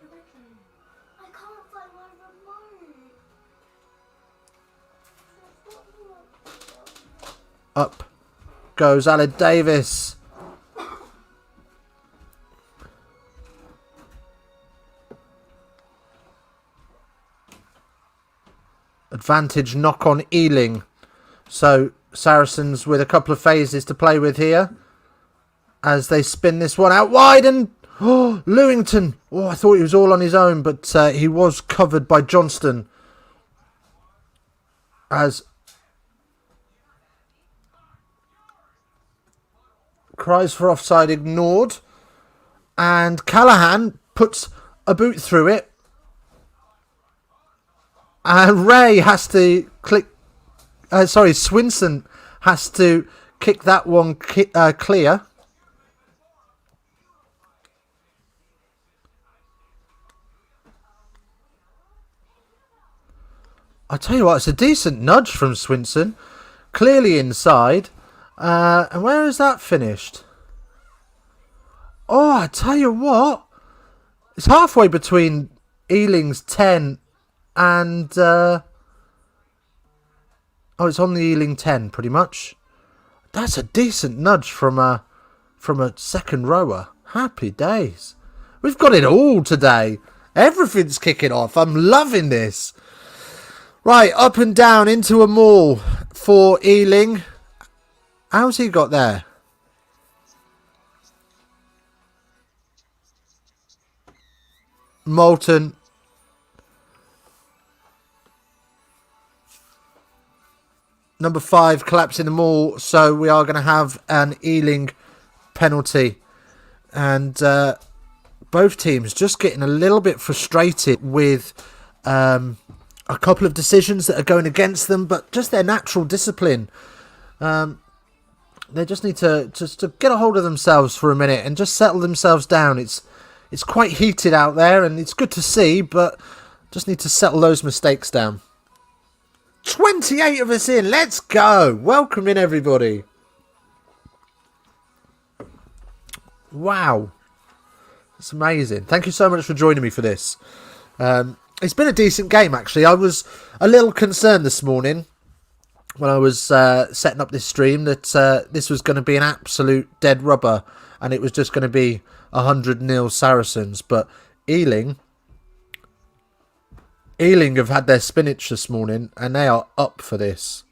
Up goes Aled Davis. Advantage knock on Ealing. So Saracens with a couple of phases to play with here as they spin this one out wide, and Lewington. Oh, I thought he was all on his own, but he was covered by Johnston as cries for offside ignored, and Callahan puts a boot through it. And Ray has to Swinson has to kick that one clear. I tell you what, it's a decent nudge from Swinson. Clearly inside. And where is that finished? Oh, I tell you what. It's halfway between Ealing's 10 and it's on the Ealing 10 pretty much. That's a decent nudge from a second rower. Happy days. We've got it all today. Everything's kicking off. I'm loving this. Right, up and down into a maul for Ealing. How's he got there? Moulton. Number 5 collapsing the maul. So we are going to have an Ealing penalty. And both teams just getting a little bit frustrated with a couple of decisions that are going against them, but just their natural discipline. They just need to get a hold of themselves for a minute and just settle themselves down. It's quite heated out there and it's good to see, but just need to settle those mistakes down. 28 of us in. Let's go. Welcome in, everybody. Wow. It's amazing. Thank you so much for joining me for this. It's been a decent game, actually. I was a little concerned this morning when I was setting up this stream that this was going to be an absolute dead rubber and it was just going to be 100-0 Saracens. But Ealing have had their spinach this morning and they are up for this.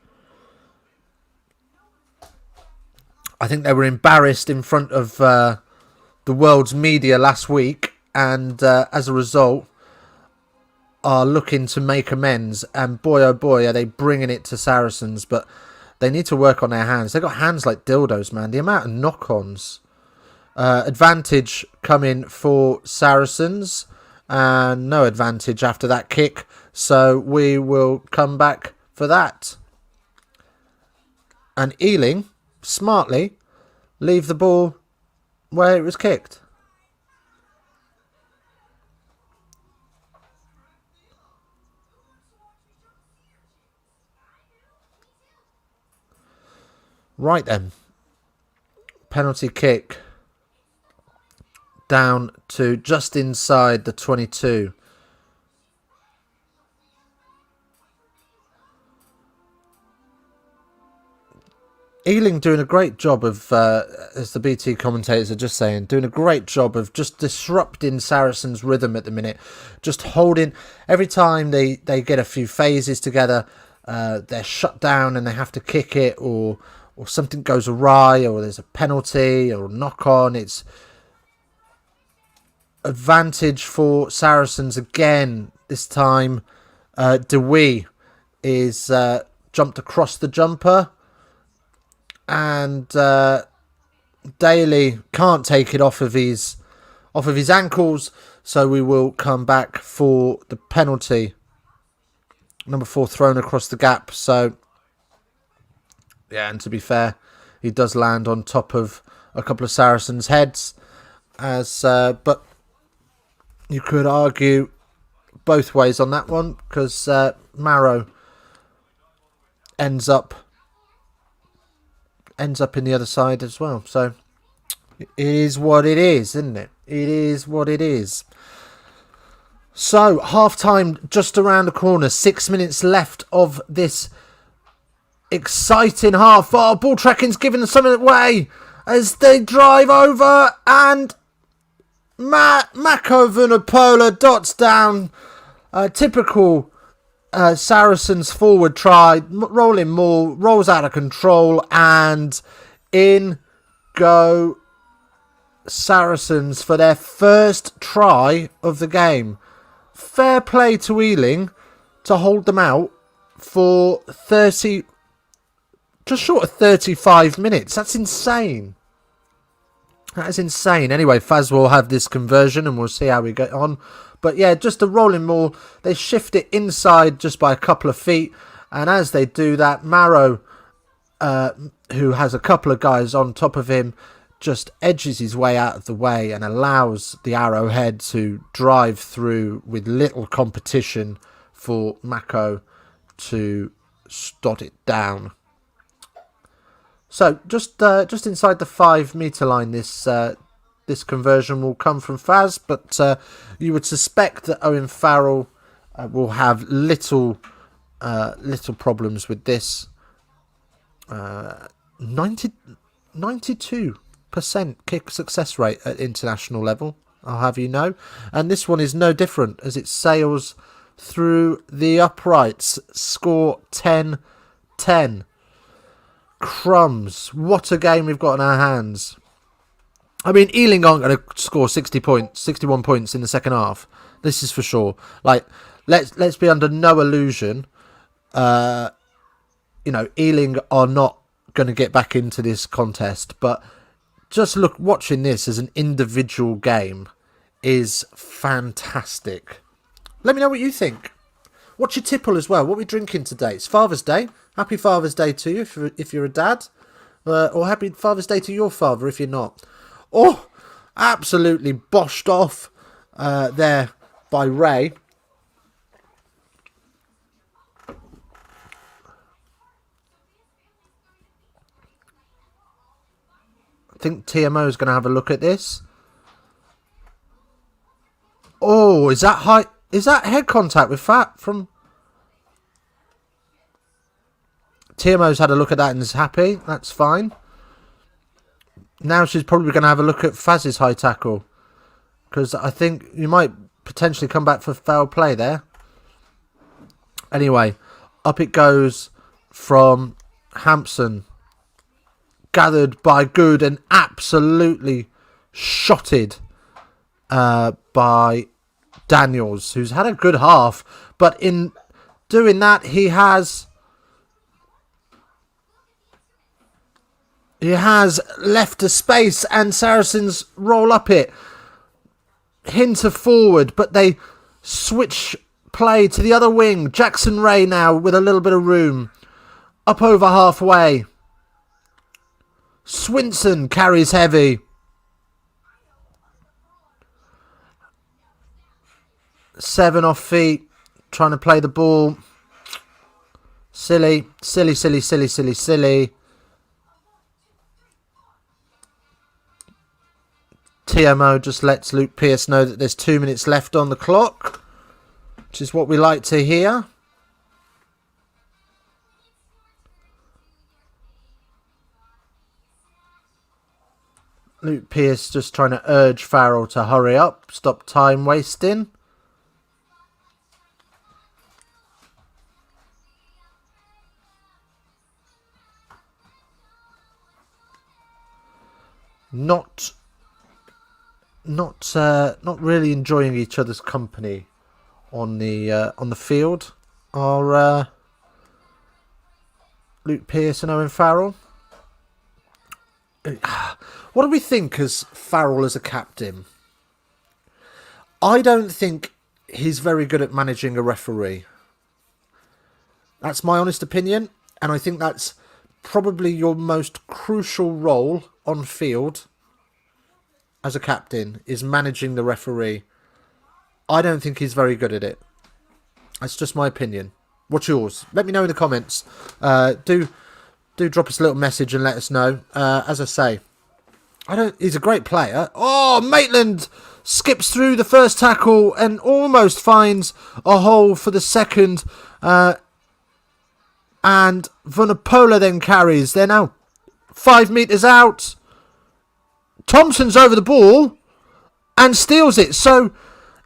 I think they were embarrassed in front of the world's media last week and as a result are looking to make amends, and boy oh boy are they bringing it to Saracens, but they need to work on their hands. They've got hands like dildos, man. The amount of knock-ons. Advantage coming for Saracens and no advantage after that kick, so we will come back for that. And Ealing smartly leave the ball where it was kicked. Right then, penalty kick down to just inside the 22. Ealing doing a great job of, as the BT commentators are just saying, doing a great job of just disrupting Saracens' rhythm at the minute. Just holding, every time they get a few phases together, they're shut down and they have to kick it, or something goes awry, or there's a penalty or a knock on. It's advantage for Saracens again. This time, DeWee is jumped across the jumper, and Daly can't take it off of his ankles. So we will come back for the penalty. Number 4 thrown across the gap. So. Yeah, and to be fair, he does land on top of a couple of Saracens' heads. But you could argue both ways on that one, because Marrow ends up in the other side as well. So it is what it is, isn't it? It is what it is. So half time just around the corner. 6 minutes left of this exciting half. Oh, ball tracking's giving something away as they drive over, and Mako Vunipola dots down. Typical Saracens forward try, rolling maul, rolls out of control, and in go Saracens for their first try of the game. Fair play to Ealing to hold them out for 30, just short of 35 minutes. That's insane. That is insane. Anyway, Faz will have this conversion and we'll see how we get on. But yeah, just a rolling maul. They shift it inside just by a couple of feet. And as they do that, Marrow, who has a couple of guys on top of him, just edges his way out of the way and allows the Arrowhead to drive through with little competition for Mako to dot it down. So just inside the 5 metre line, this conversion will come from Faz, but you would suspect that Owen Farrell will have little problems with this. 92% kick success rate at international level, I'll have you know. And this one is no different as it sails through the uprights. Score 10-10. Crumbs. What a game we've got in our hands. I mean, Ealing aren't going to score 61 points in the second half. This is for sure. Like, let's be under no illusion. Ealing are not going to get back into this contest. But just watching this as an individual game is fantastic. Let me know what you think. What's your tipple as well? What are we drinking today? It's Father's Day. Happy Father's Day to you if you're a dad. Or happy Father's Day to your father if you're not. Oh, absolutely boshed off there by Ray. I think TMO is going to have a look at this. Oh, is that high? Is that head contact with Fat from... TMO's had a look at that and is happy. That's fine. Now she's probably going to have a look at Faz's high tackle. Because I think you might potentially come back for foul play there. Anyway, up it goes from Hampson. Gathered by Good and absolutely shotted by Daniels, who's had a good half. But in doing that, he has left a space and Saracens roll up it. Hinter forward, but they switch play to the other wing. Jackson Ray now with a little bit of room. Up over halfway. Swinson carries heavy. Seven off feet. Trying to play the ball. Silly. TMO just lets Luke Pearce know that there's 2 minutes left on the clock, which is what we like to hear. Luke Pearce just trying to urge Farrell to hurry up, stop time wasting. Not really enjoying each other's company on the field are Luke Pearce and Owen Farrell. What do we think as Farrell as a captain? I don't think he's very good at managing a referee. That's my honest opinion, and I think that's probably your most crucial role on field as a captain, is managing the referee. I don't think he's very good at it. That's just my opinion. What's yours? Let me know in the comments. Do drop us a little message and let us know. As I say, he's a great player. Oh, Maitland skips through the first tackle and almost finds a hole for the second. And Vunipola then carries. They're now 5 metres out. Thompson's over the ball and steals it. So,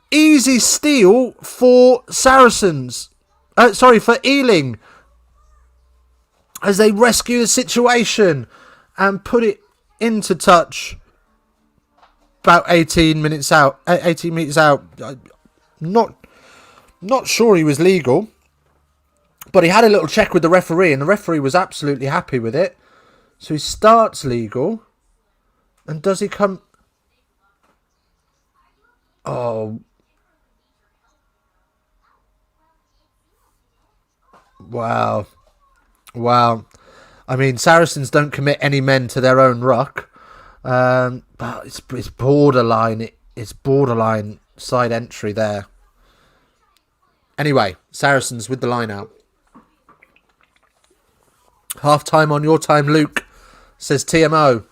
easy steal for Saracens. For Ealing. As they rescue the situation and put it into touch about 18 metres out. Not sure he was legal, but he had a little check with the referee and the referee was absolutely happy with it. So he starts legal. And does he come... Oh. Wow. I mean, Saracens don't commit any men to their own ruck. But it's borderline. It's borderline side entry there. Anyway, Saracens with the line out. Half time on your time, Luke, says TMO.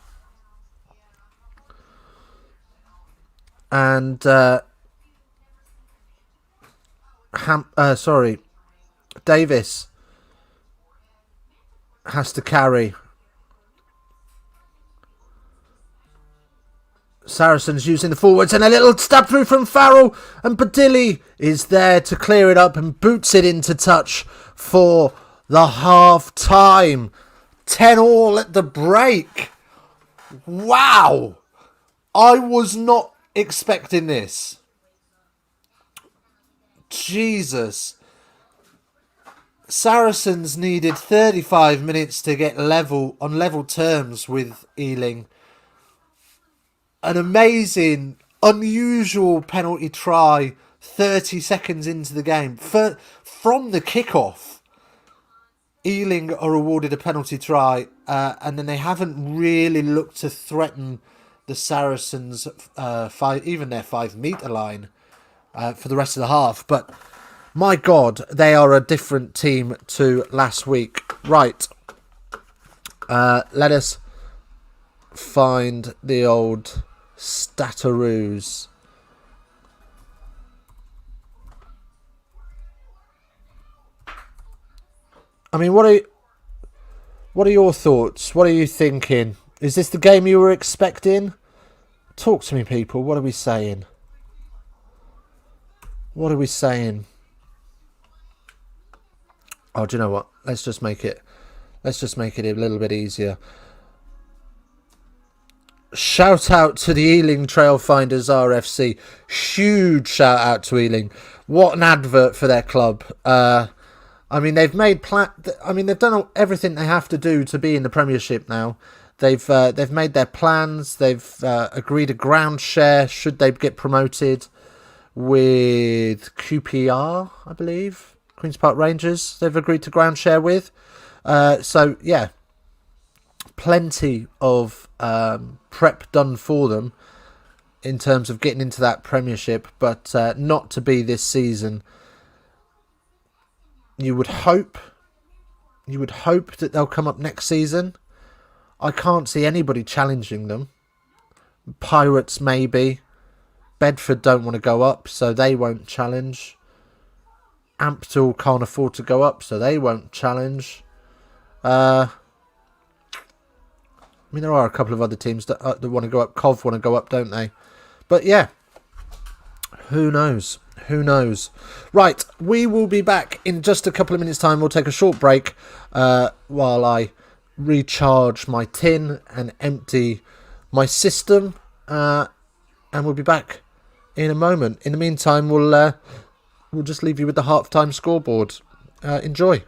And Davis has to carry. Saracens using the forwards, and a little stab through from Farrell, and Badilli is there to clear it up and boots it into touch for the half time. 10-all at the break. Wow! I was not expecting this. Jesus. Saracens needed 35 minutes to get on level terms with Ealing. An amazing, unusual penalty try 30 seconds into the game. From the kickoff, Ealing are awarded a penalty try, and then they haven't really looked to threaten the Saracens, even their 5-metre line, for the rest of the half. But my God, they are a different team to last week. Right. Let us find the old stataroos. I mean, what are your thoughts? What are you thinking? Is this the game you were expecting? Talk to me, people. What are we saying? What are we saying? Oh, do you know what? Let's just make it a little bit easier. Shout out to the Ealing Trailfinders RFC. Huge shout out to Ealing. What an advert for their club. I mean, they've they've done everything they have to do to be in the Premiership now. They've made their plans. They've agreed a ground share should they get promoted with QPR, I believe, Queen's Park Rangers. They've agreed to ground share with. So yeah, plenty of prep done for them in terms of getting into that Premiership, but not to be this season. You would hope that they'll come up next season. I can't see anybody challenging them. Pirates maybe. Bedford don't want to go up, so they won't challenge. Ampthill can't afford to go up, so they won't challenge. I mean, there are a couple of other teams that want to go up. Cov want to go up, don't they? But yeah, who knows? Who knows? Right, we will be back in just a couple of minutes' time. We'll take a short break while I recharge my tin and empty my system. And we'll be back in a moment. In the meantime, we'll just leave you with the halftime scoreboard. Enjoy.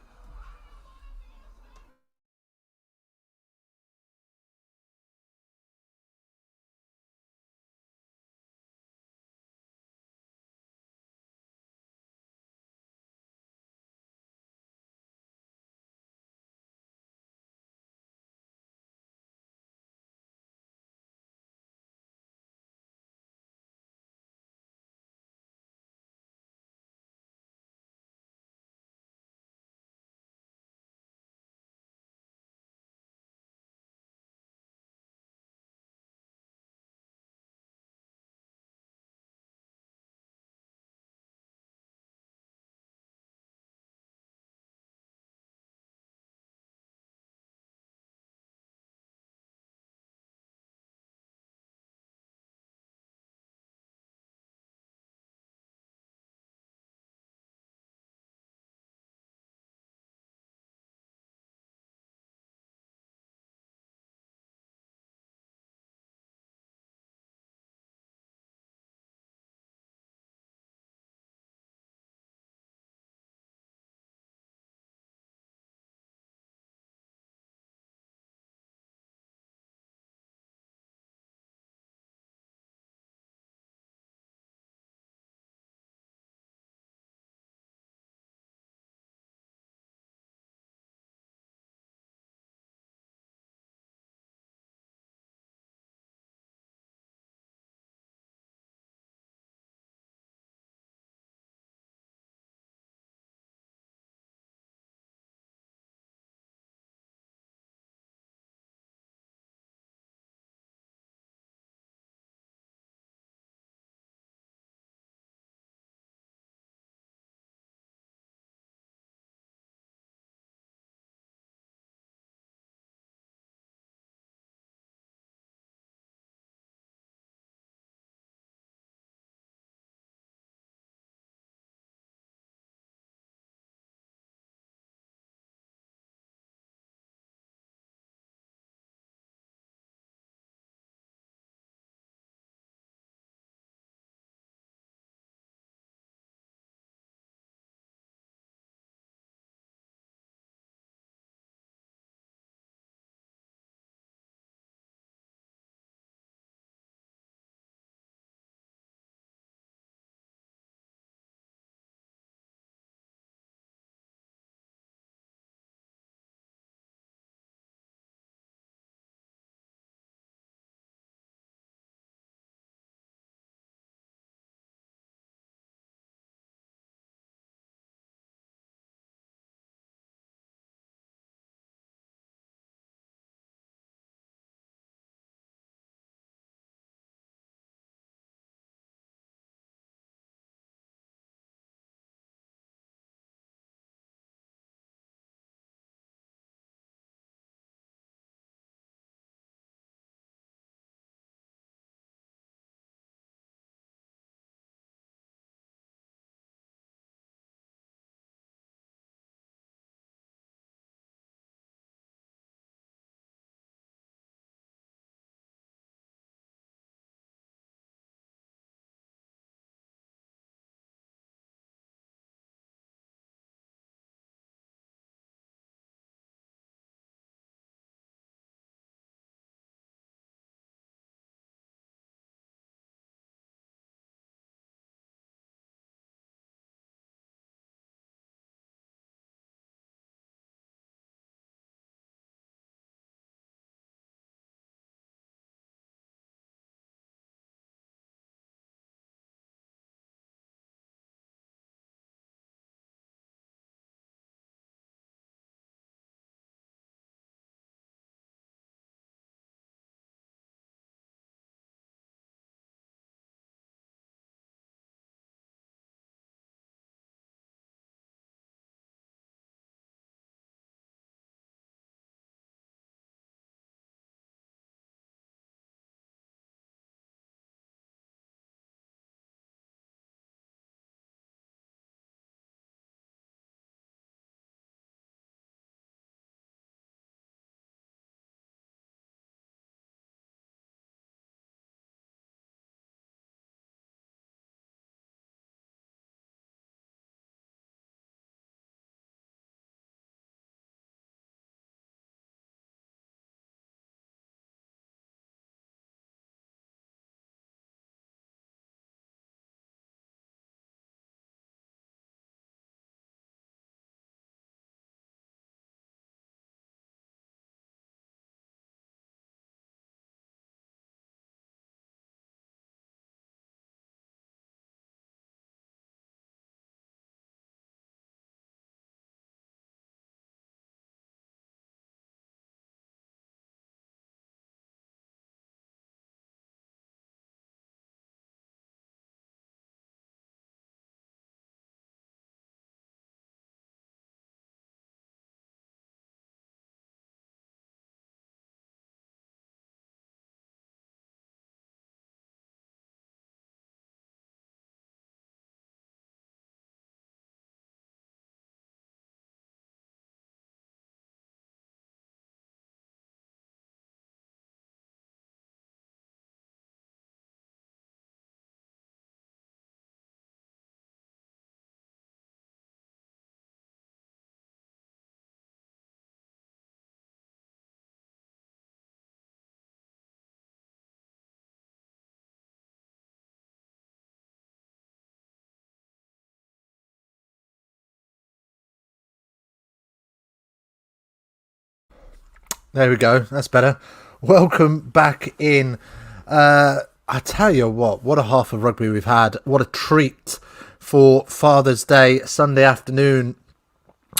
There we go. That's better. Welcome back in. I tell you what a half of rugby we've had. What a treat for Father's Day, Sunday afternoon.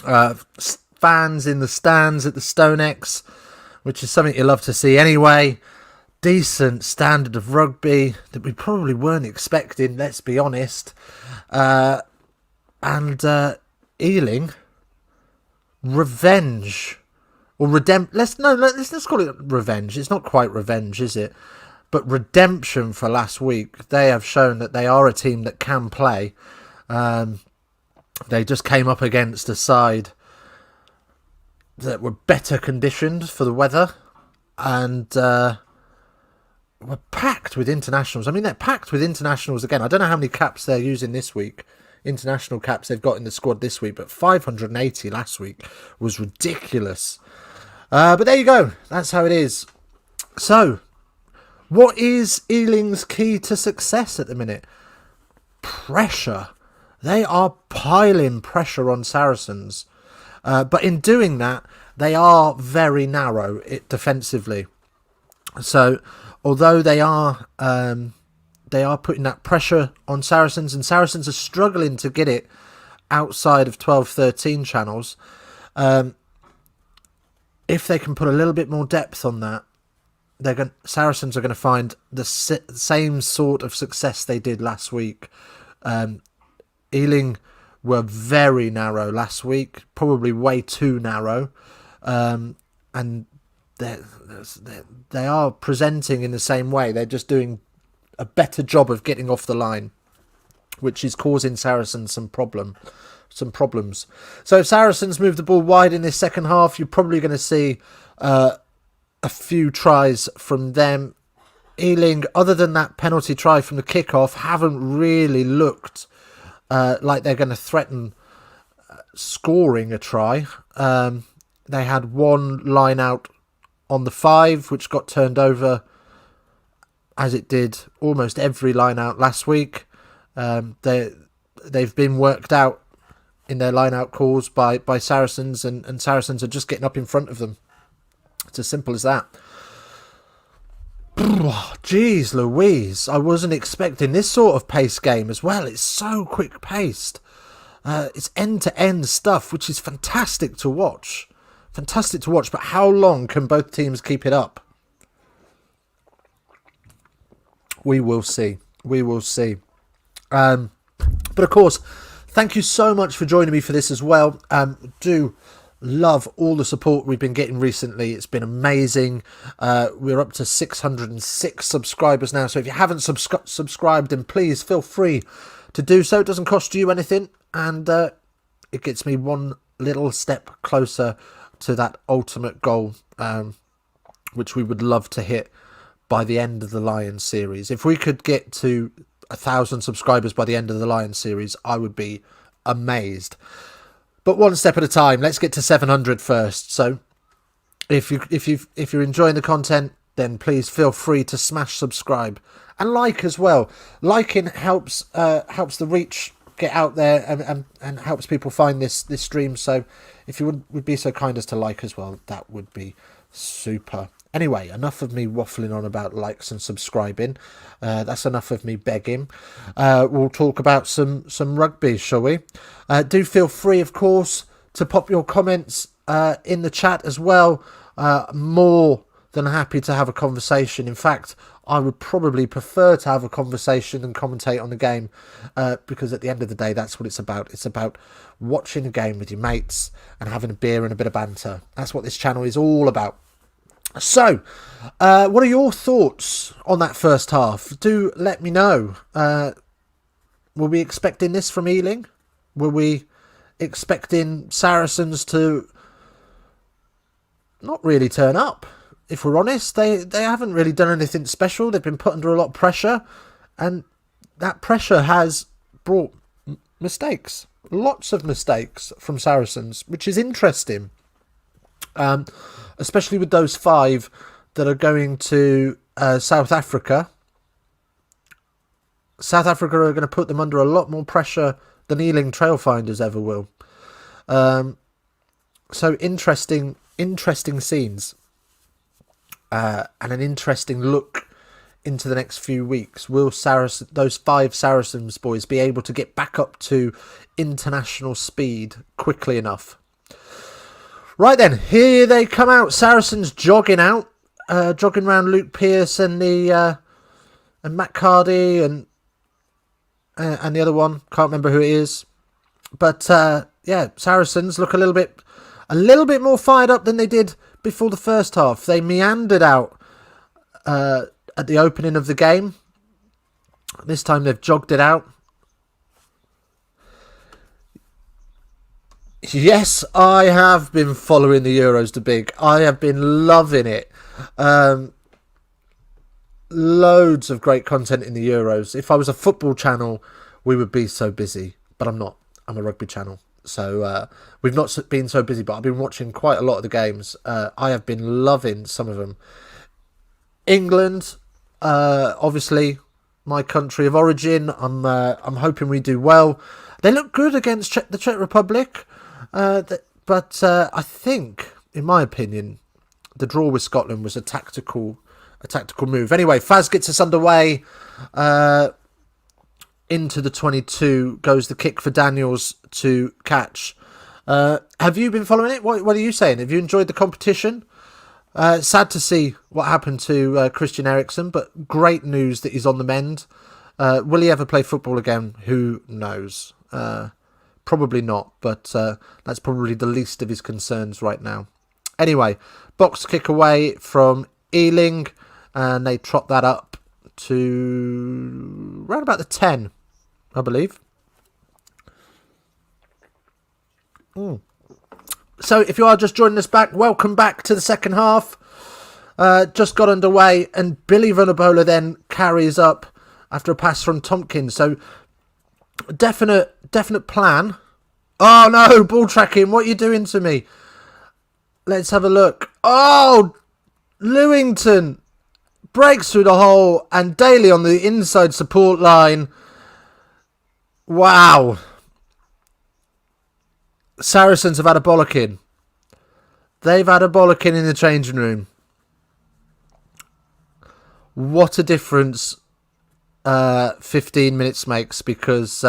Fans in the stands at the StoneX, which is something you love to see anyway. Decent standard of rugby that we probably weren't expecting, let's be honest. And Ealing, revenge. Or let's call it revenge. It's not quite revenge, is it? But redemption for last week. They have shown that they are a team that can play. They just came up against a side that were better conditioned for the weather, and were packed with internationals. I mean, they're packed with internationals again. I don't know how many caps they're using this week. International caps they've got in the squad this week, but 580 last week was ridiculous. But there you go. That's how it is. So, what is Ealing's key to success at the minute? Pressure. They are piling pressure on Saracens. But in doing that, they are very narrow defensively. So, although they are putting that pressure on Saracens, and Saracens are struggling to get it outside of 12-13 channels, if they can put a little bit more depth on that, Saracens are going to find the same sort of success they did last week. Ealing were very narrow last week, probably way too narrow, and they are presenting in the same way. They're just doing a better job of getting off the line, which is causing Saracens some problems. So if Saracens move the ball wide in this second half, you're probably going to see a few tries from them. Ealing, other than that penalty try from the kickoff, haven't really looked like they're going to threaten scoring a try. They had one line out on the 5, which got turned over, as it did almost every line out last week. They've been worked out in their line out calls by Saracens, and Saracens are just getting up in front of them. It's as simple as that. Jeez Louise, I wasn't expecting this sort of pace game as well. It's so quick paced. It's end-to-end stuff, which is fantastic to watch. But how long can both teams keep it up? We will see. But of course, thank you so much for joining me for this as well. Do love all the support we've been getting recently. It's been amazing. We're up to 606 subscribers now. So if you haven't subscribed, then please feel free to do so. It doesn't cost you anything. And it gets me one little step closer to that ultimate goal, which we would love to hit by the end of the Lions series. If we could get to 1,000 subscribers by the end of the Lions series, I would be amazed. But one step at a time. Let's get to 700 first. So if you're enjoying the content, then please feel free to smash subscribe and like as well. Liking helps the reach get out there and helps people find this stream. So if you would be so kind as to like as well, that would be super. Anyway, enough of me waffling on about likes and subscribing. That's enough of me begging. We'll talk about some rugby, shall we? Do feel free, of course, to pop your comments in the chat as well. More than happy to have a conversation. In fact, I would probably prefer to have a conversation and commentate on the game, because at the end of the day, that's what it's about. It's about watching a game with your mates and having a beer and a bit of banter. That's what this channel is all about. So, what are your thoughts on that first half? Do let me know. Were we expecting this from Ealing? Were we expecting Saracens to not really turn up? If we're honest, they haven't really done anything special. They've been put under a lot of pressure, and that pressure has brought mistakes. Lots of mistakes from Saracens, which is interesting. Especially with those 5 that are going to South Africa. South Africa are going to put them under a lot more pressure than Ealing Trailfinders ever will. So interesting scenes. and an interesting look into the next few weeks. Will those 5 Saracens boys be able to get back up to international speed quickly enough? Right then, here they come out. Saracens jogging out, jogging around Luke Pearce and Matt Cardy and the other one. Can't remember who it is, but Saracens look a little bit more fired up than they did before the first half. They meandered out at the opening of the game. This time they've jogged it out. Yes, I have been following the Euros to big. I have been loving it. Loads of great content in the Euros. If I was a football channel, we would be so busy. But I'm not. I'm a rugby channel. So we've not been so busy, but I've been watching quite a lot of the games. I have been loving some of them. England, obviously, my country of origin. I'm hoping we do well. They look good against the Czech Republic, but I think, in my opinion, the draw with Scotland was a tactical move. Anyway, Faz gets us underway. Into the 22 goes the kick for Daniels to catch. Have you been following it? What are you saying? Have you enjoyed the competition? Sad to see what happened to Christian Eriksen, but great news that he's on the mend. Will he ever play football again? Who knows? Probably not, but that's probably the least of his concerns right now. Anyway, box kick away from Ealing, and they trot that up to around about the 10, I believe. So if you are just joining us back, welcome back to the second half. Just got underway, and Billy Vunipola then carries up after a pass from Tompkins. So definite plan. Oh no, ball tracking, what are you doing to me? Let's have a look. Oh, Lewington breaks through the hole, and Daly on the inside support line. Wow. Saracens have had a bollocking. They've had a bollocking in the changing room. What a difference 15 minutes makes, because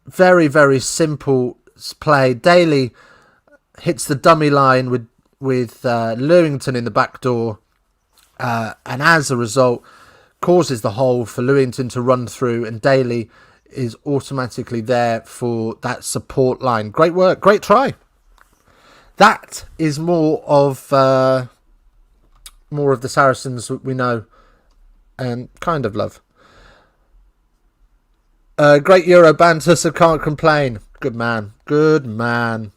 very, very simple play. Daly hits the dummy line with Lewington in the back door, and as a result causes the hole for Lewington to run through, and Daly is automatically there for that support line. Great work, great try. That is more of the Saracens we know and kind of love. Great Euro banter, so can't complain. Good man, good man.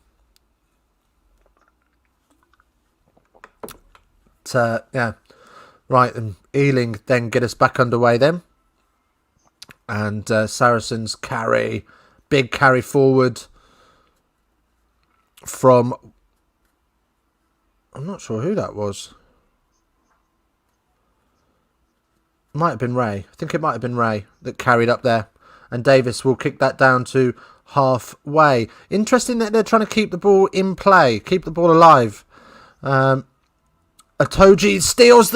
Yeah. Right, and Ealing then get us back underway then. And Saracens big carry forward from, I'm not sure who that was. Might have been Ray. I think it might have been Ray that carried up there. And Davis will kick that down to halfway. Interesting that they're trying to keep the ball in play, keep the ball alive. Atoji steals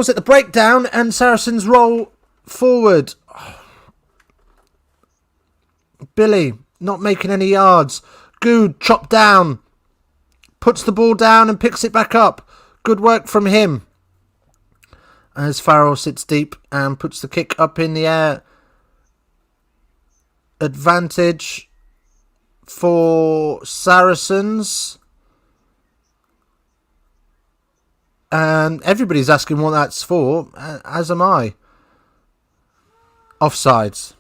at the breakdown, and Saracens roll forward. Billy not making any yards. Good, chopped down. Puts the ball down and picks it back up. Good work from him. As Farrell sits deep and puts the kick up in the air. Advantage for Saracens. And everybody's asking what that's for, as am I. Offsides.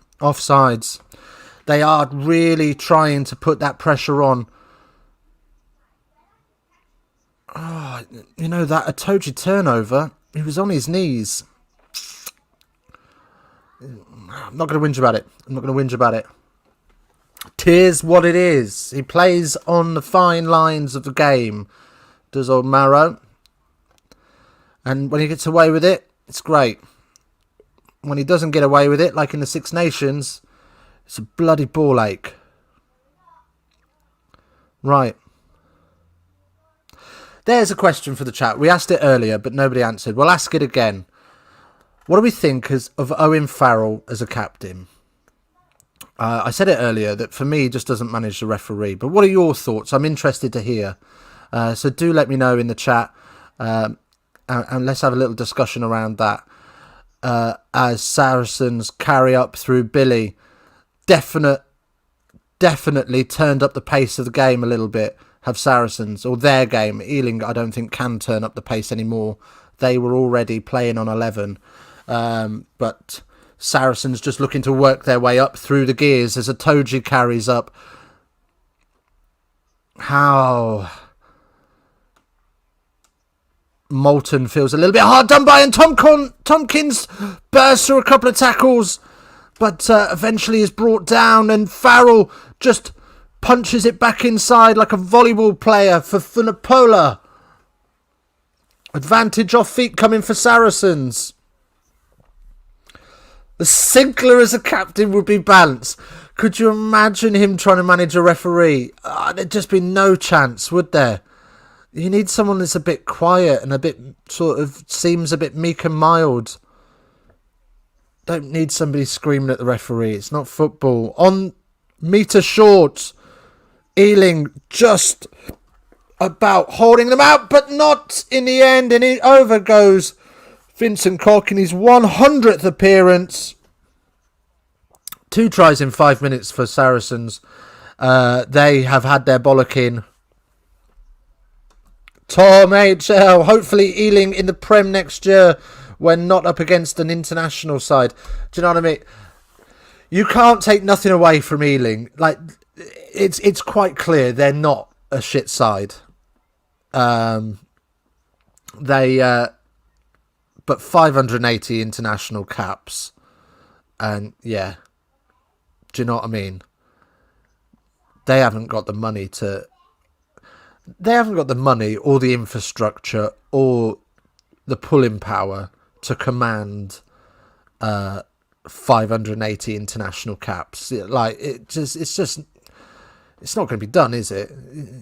They are really trying to put that pressure on. Oh, you know, that Atoji turnover, he was on his knees. I'm not going to whinge about it. Tis what it is. He plays on the fine lines of the game, does old Marrow. And when he gets away with it, it's great. When he doesn't get away with it, like in the Six Nations, it's a bloody ball ache. Right. There's a question for the chat. We asked it earlier, but nobody answered. We'll ask it again. What do we think of Owen Farrell as a captain? I said it earlier that for me, he just doesn't manage the referee. But what are your thoughts? I'm interested to hear. So do let me know in the chat. And let's have a little discussion around that. As Saracens carry up through Billy. Definitely turned up the pace of the game a little bit. Have Saracens, or their game. Ealing, I don't think, can turn up the pace anymore. They were already playing on 11. But Saracens just looking to work their way up through the gears as Atoji carries up. How Moulton feels a little bit hard done by, and Tompkins bursts through a couple of tackles, but eventually is brought down, and Farrell just punches it back inside like a volleyball player for Funapola. Advantage off feet coming for Saracens. The Sinclair as a captain would be balanced. Could you imagine him trying to manage a referee? There'd just be no chance, would there? You need someone that's a bit quiet and a bit sort of seems a bit meek and mild. Don't need somebody screaming at the referee. It's not football. On metre short, Ealing just about holding them out, but not in the end. And over goes Vincent Koch in his 100th appearance. 2 tries in 5 minutes for Saracens. They have had their bollocking. Tom HL. Hopefully Ealing in the Prem next year when not up against an international side. Do you know what I mean? You can't take nothing away from Ealing. Like, it's quite clear they're not a shit side. But 580 international caps, and yeah, do you know what I mean? They haven't got the money or the infrastructure or the pulling power to command 580 international caps. Like, it's not going to be done, is it?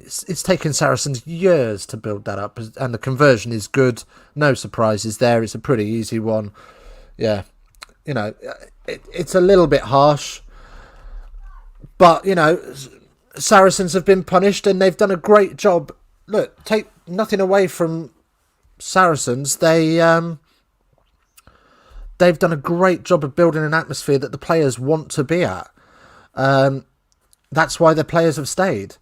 It's taken Saracens years to build that up, and the conversion is good. No surprises there. It's a pretty easy one. Yeah, you know, it's a little bit harsh, but you know, Saracens have been punished, and they've done a great job. Look, take nothing away from Saracens. They've done a great job of building an atmosphere that the players want to be at. That's why their players have stayed.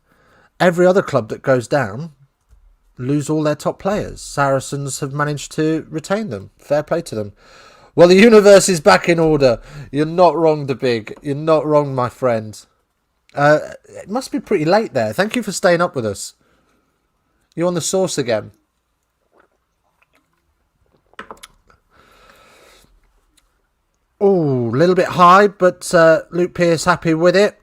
Every other club that goes down lose all their top players. Saracens have managed to retain them. Fair play to them. Well, the universe is back in order. You're not wrong, the big. You're not wrong, my friend. It must be pretty late there. Thank you for staying up with us. You on the sauce again? Oh, a little bit high, but Luke Pearce happy with it.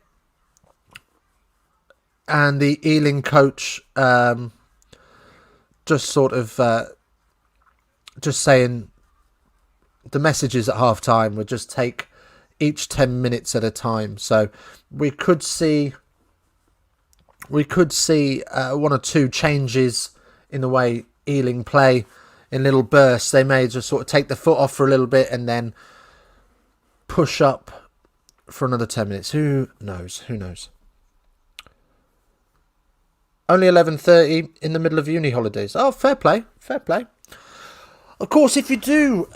And the Ealing coach just sort of just saying the messages at half time would just take each 10 minutes at a time. So we could see one or two changes in the way Ealing play in little bursts. They may just sort of take the foot off for a little bit and then push up for another 10 minutes. Who knows? Only 11:30 in the middle of uni holidays. Oh, fair play. Of course, if you do,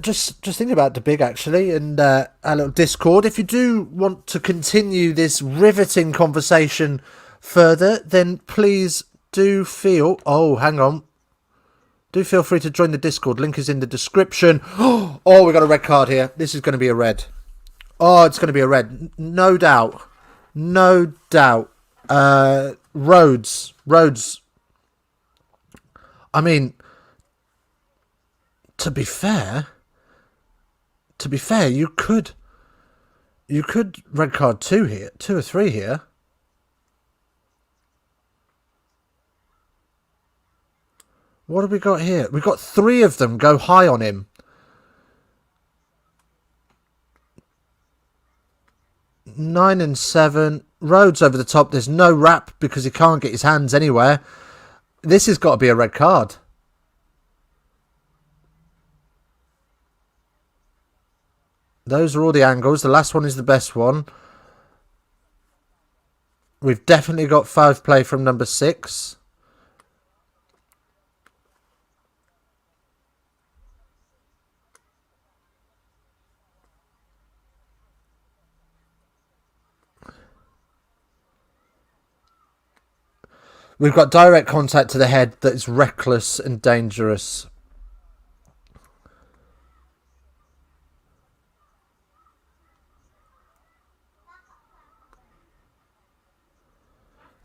just think about the big actually, and our little Discord. If you do want to continue this riveting conversation further, then please do feel. Oh, hang on. Do feel free to join the Discord. Link is in the description. Oh, we got a red card here. This is going to be a red. Oh, it's going to be a red. No doubt. Rhodes. I mean, to be fair, you could red card 2 here, 2 or 3 here. What have we got here? We've got 3 of them go high on him. 9 and 7. Rhodes over the top. There's no wrap because he can't get his hands anywhere. This has got to be a red card. Those are all the angles. The last one is the best one. We've definitely got foul play from number 6. We've got direct contact to the head that is reckless and dangerous.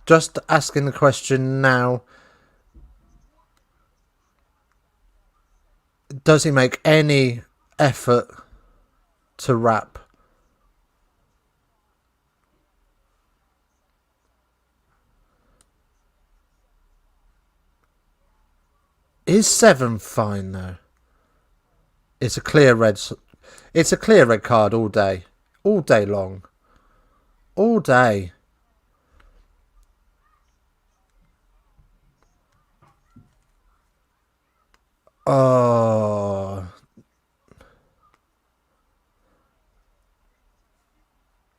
Just asking the question now. Does he make any effort to wrap? Is 7 fine though? It's a clear red. It's a clear red card all day. All day long. All day. Oh.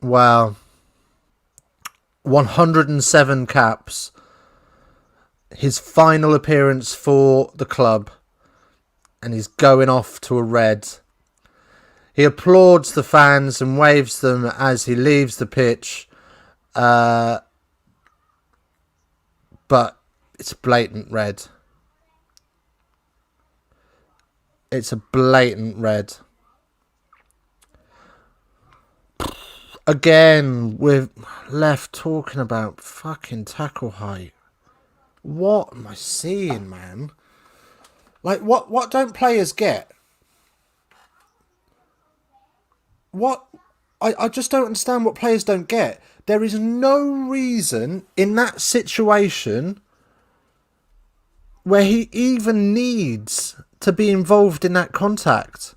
Wow. 107 caps. His final appearance for the club. And he's going off to a red. He applauds the fans and waves them as he leaves the pitch. But it's a blatant red. It's a blatant red. Again, we're left talking about fucking tackle height. What am I seeing, man? Like, what don't players get? What? I just don't understand what players don't get. There is no reason in that situation where he even needs to be involved in that contact.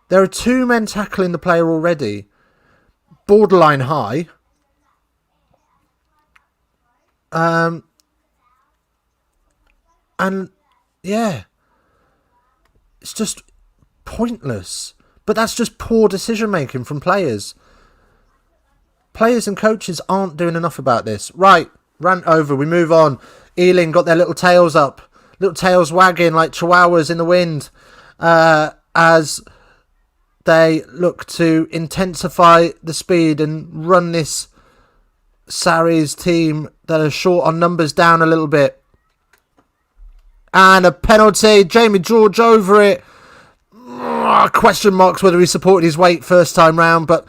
There are 2 men tackling the player already. Borderline high. And yeah, it's just pointless. But that's just poor decision making from players. Players and coaches aren't doing enough about this. Right, rant over, we move on. Ealing got their little tails up. Little tails wagging like chihuahuas in the wind. As they look to intensify the speed and run this Sarries team that are short on numbers down a little bit. And a penalty. Jamie George over it. Question marks whether he supported his weight first time round, but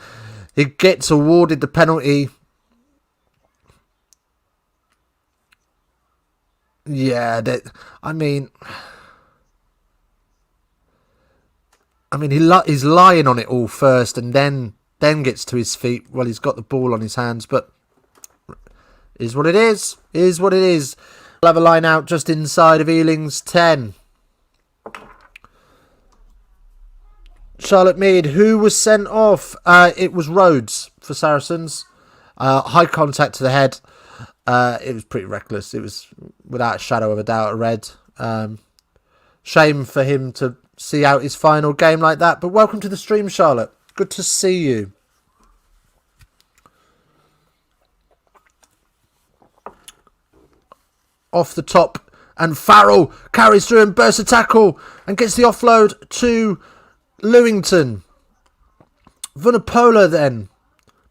he gets awarded the penalty. Yeah, he's lying on it all first and then gets to his feet. Well, he's got the ball on his hands, but is what it is. Is what it is. We'll have a line out just inside of Ealing's 10. Charlotte Mead, who was sent off? It was Rhodes for Saracens. High contact to the head. It was pretty reckless. It was, without a shadow of a doubt, a red. Shame for him to see out his final game like that. But welcome to the stream, Charlotte. Good to see you. Off the top. And Farrell carries through and bursts a tackle. And gets the offload to Lewington. Vunipola then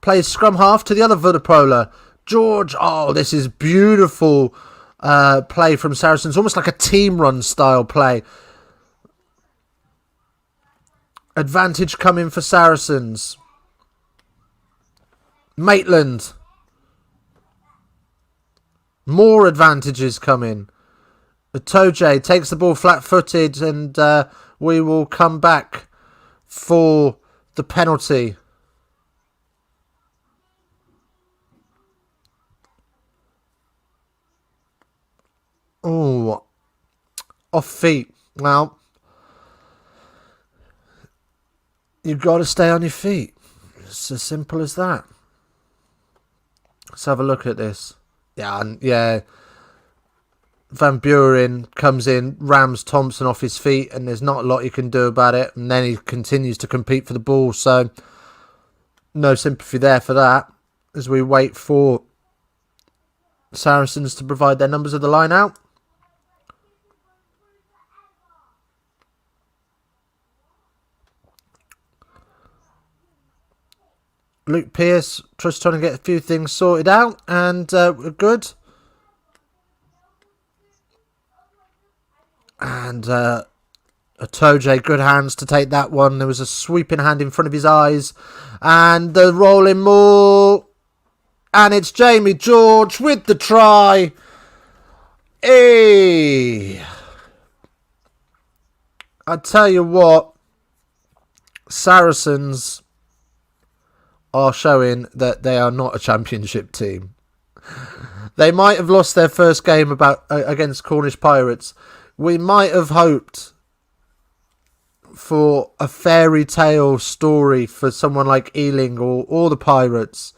plays scrum half to the other Vunipola. George, oh, this is beautiful play from Saracens. Almost like a team run style play. Advantage coming for Saracens. Maitland. More advantages coming. Itoje takes the ball flat-footed and we will come back for the penalty. Oh, off feet. Well, you've got to stay on your feet. It's as simple as that. Let's have a look at this. Yeah. Van Buren comes in, rams Thompson off his feet, and there's not a lot he can do about it. And then he continues to compete for the ball, so no sympathy there for that. As we wait for Saracens to provide their numbers of the line out. Luke Pearce just trying to get a few things sorted out, and we're good. And Atoje, good hands to take that one. There was a sweeping hand in front of his eyes. And the rolling maul. And it's Jamie George with the try. Hey! I tell you what, Saracens are showing that they are not a championship team. They might have lost their first game against Cornish Pirates. We might have hoped for a fairy tale story for someone like Ealing or the Pirates.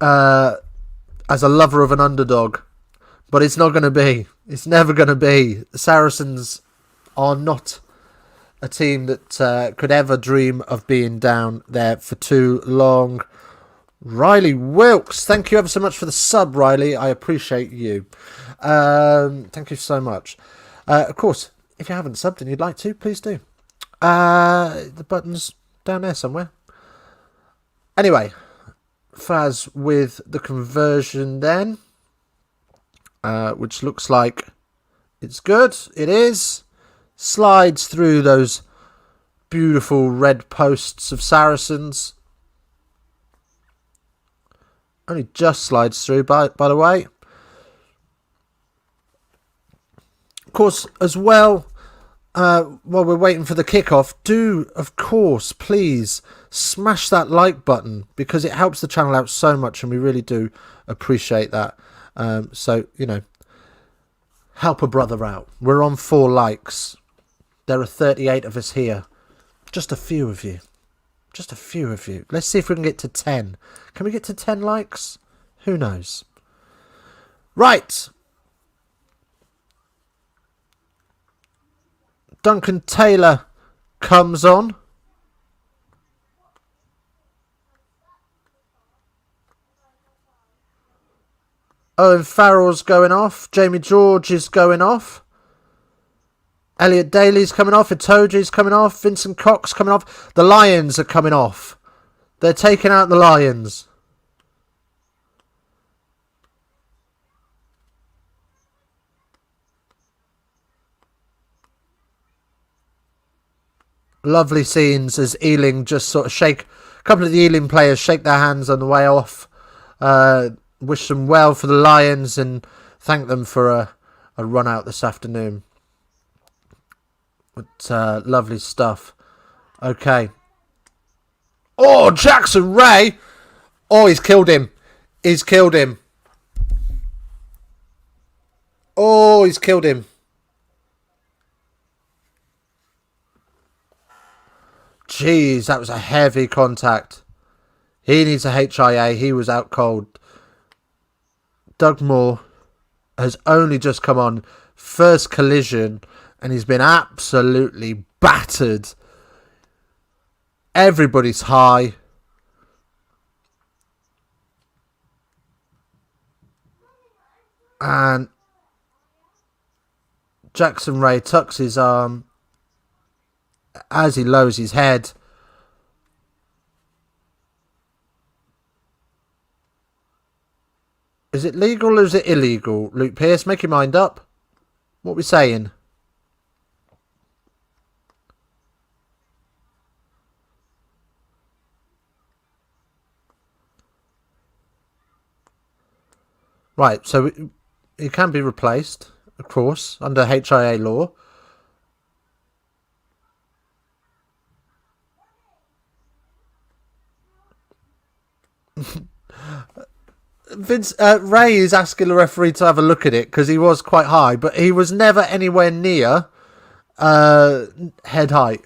As a lover of an underdog. But it's not going to be. It's never going to be. The Saracens are not a team that could ever dream of being down there for too long. Riley Wilkes, thank you ever so much for the sub, Riley. I appreciate you. Thank you so much. Of course, if you haven't subbed and you'd like to, please do. The button's down there somewhere. Anyway, Faz with the conversion then, which looks like it's good. It is. Slides through those beautiful red posts of Saracens. Only just slides through, by the way. Of course, as well, while we're waiting for the kickoff, do, of course, please smash that like button because it helps the channel out so much and we really do appreciate that. So, help a brother out. We're on 4 likes. There are 38 of us here. Just a few of you. Just a few of you. Let's see if we can get to 10. Can we get to 10 likes? Who knows? Right. Duncan Taylor comes on. Owen Farrell's going off. Jamie George is going off. Elliot Daly's coming off. Itoji's coming off. Vincent Cox coming off. The Lions are coming off. They're taking out the Lions. Lovely scenes as Ealing just sort of shake. A couple of the Ealing players shake their hands on the way off. Wish them well for the Lions and thank them for a run out this afternoon. But lovely stuff. Okay. Oh, Jackson Ray! Oh, he's killed him. He's killed him. Oh, he's killed him. Jeez, that was a heavy contact. He needs a HIA. He was out cold. Doug Moore has only just come on. First collision. And he's been absolutely battered. Everybody's high. And Jackson Ray tucks his arm as he lowers his head. Is it legal or is it illegal? Luke Pearce, make your mind up. What are we saying? Right, so it can be replaced, of course, under HIA law. Ray is asking the referee to have a look at it because he was quite high, but he was never anywhere near head height.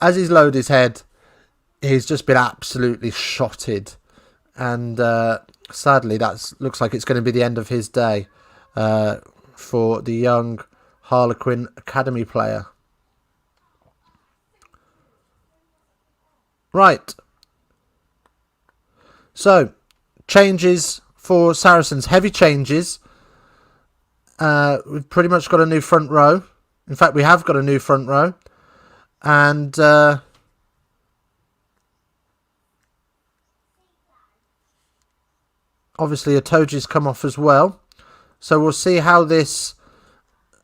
As he's lowered his head, he's just been absolutely shotted. And Sadly, that looks like it's going to be the end of his day for the young Harlequin Academy player. Right. So, changes for Saracens. Heavy changes. We've pretty much got a new front row. In fact, we have got a new front row. And obviously Itoji's come off as well. So we'll see how this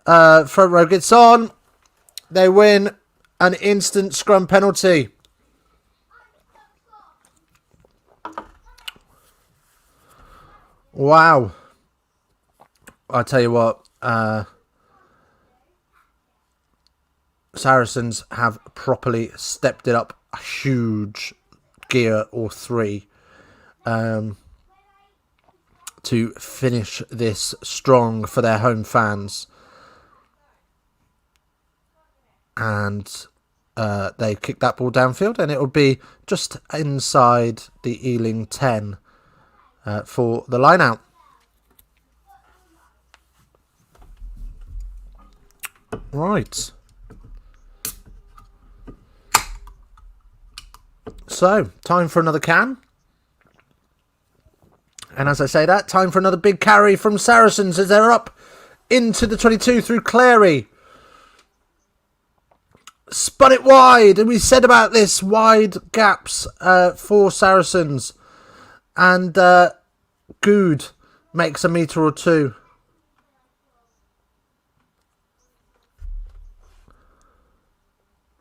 front row gets on. They win an instant scrum penalty. Wow. I tell you what, Saracens have properly stepped it up a huge gear or three to finish this strong for their home fans. And they kick that ball downfield, and it will be just inside the Ealing 10 for the line out. Right. So, time for another can. And as I say that, time for another big carry from Saracens as they're up into the 22 through Clary. Spun it wide, and we said about this, wide gaps for Saracens. And Good makes a metre or two.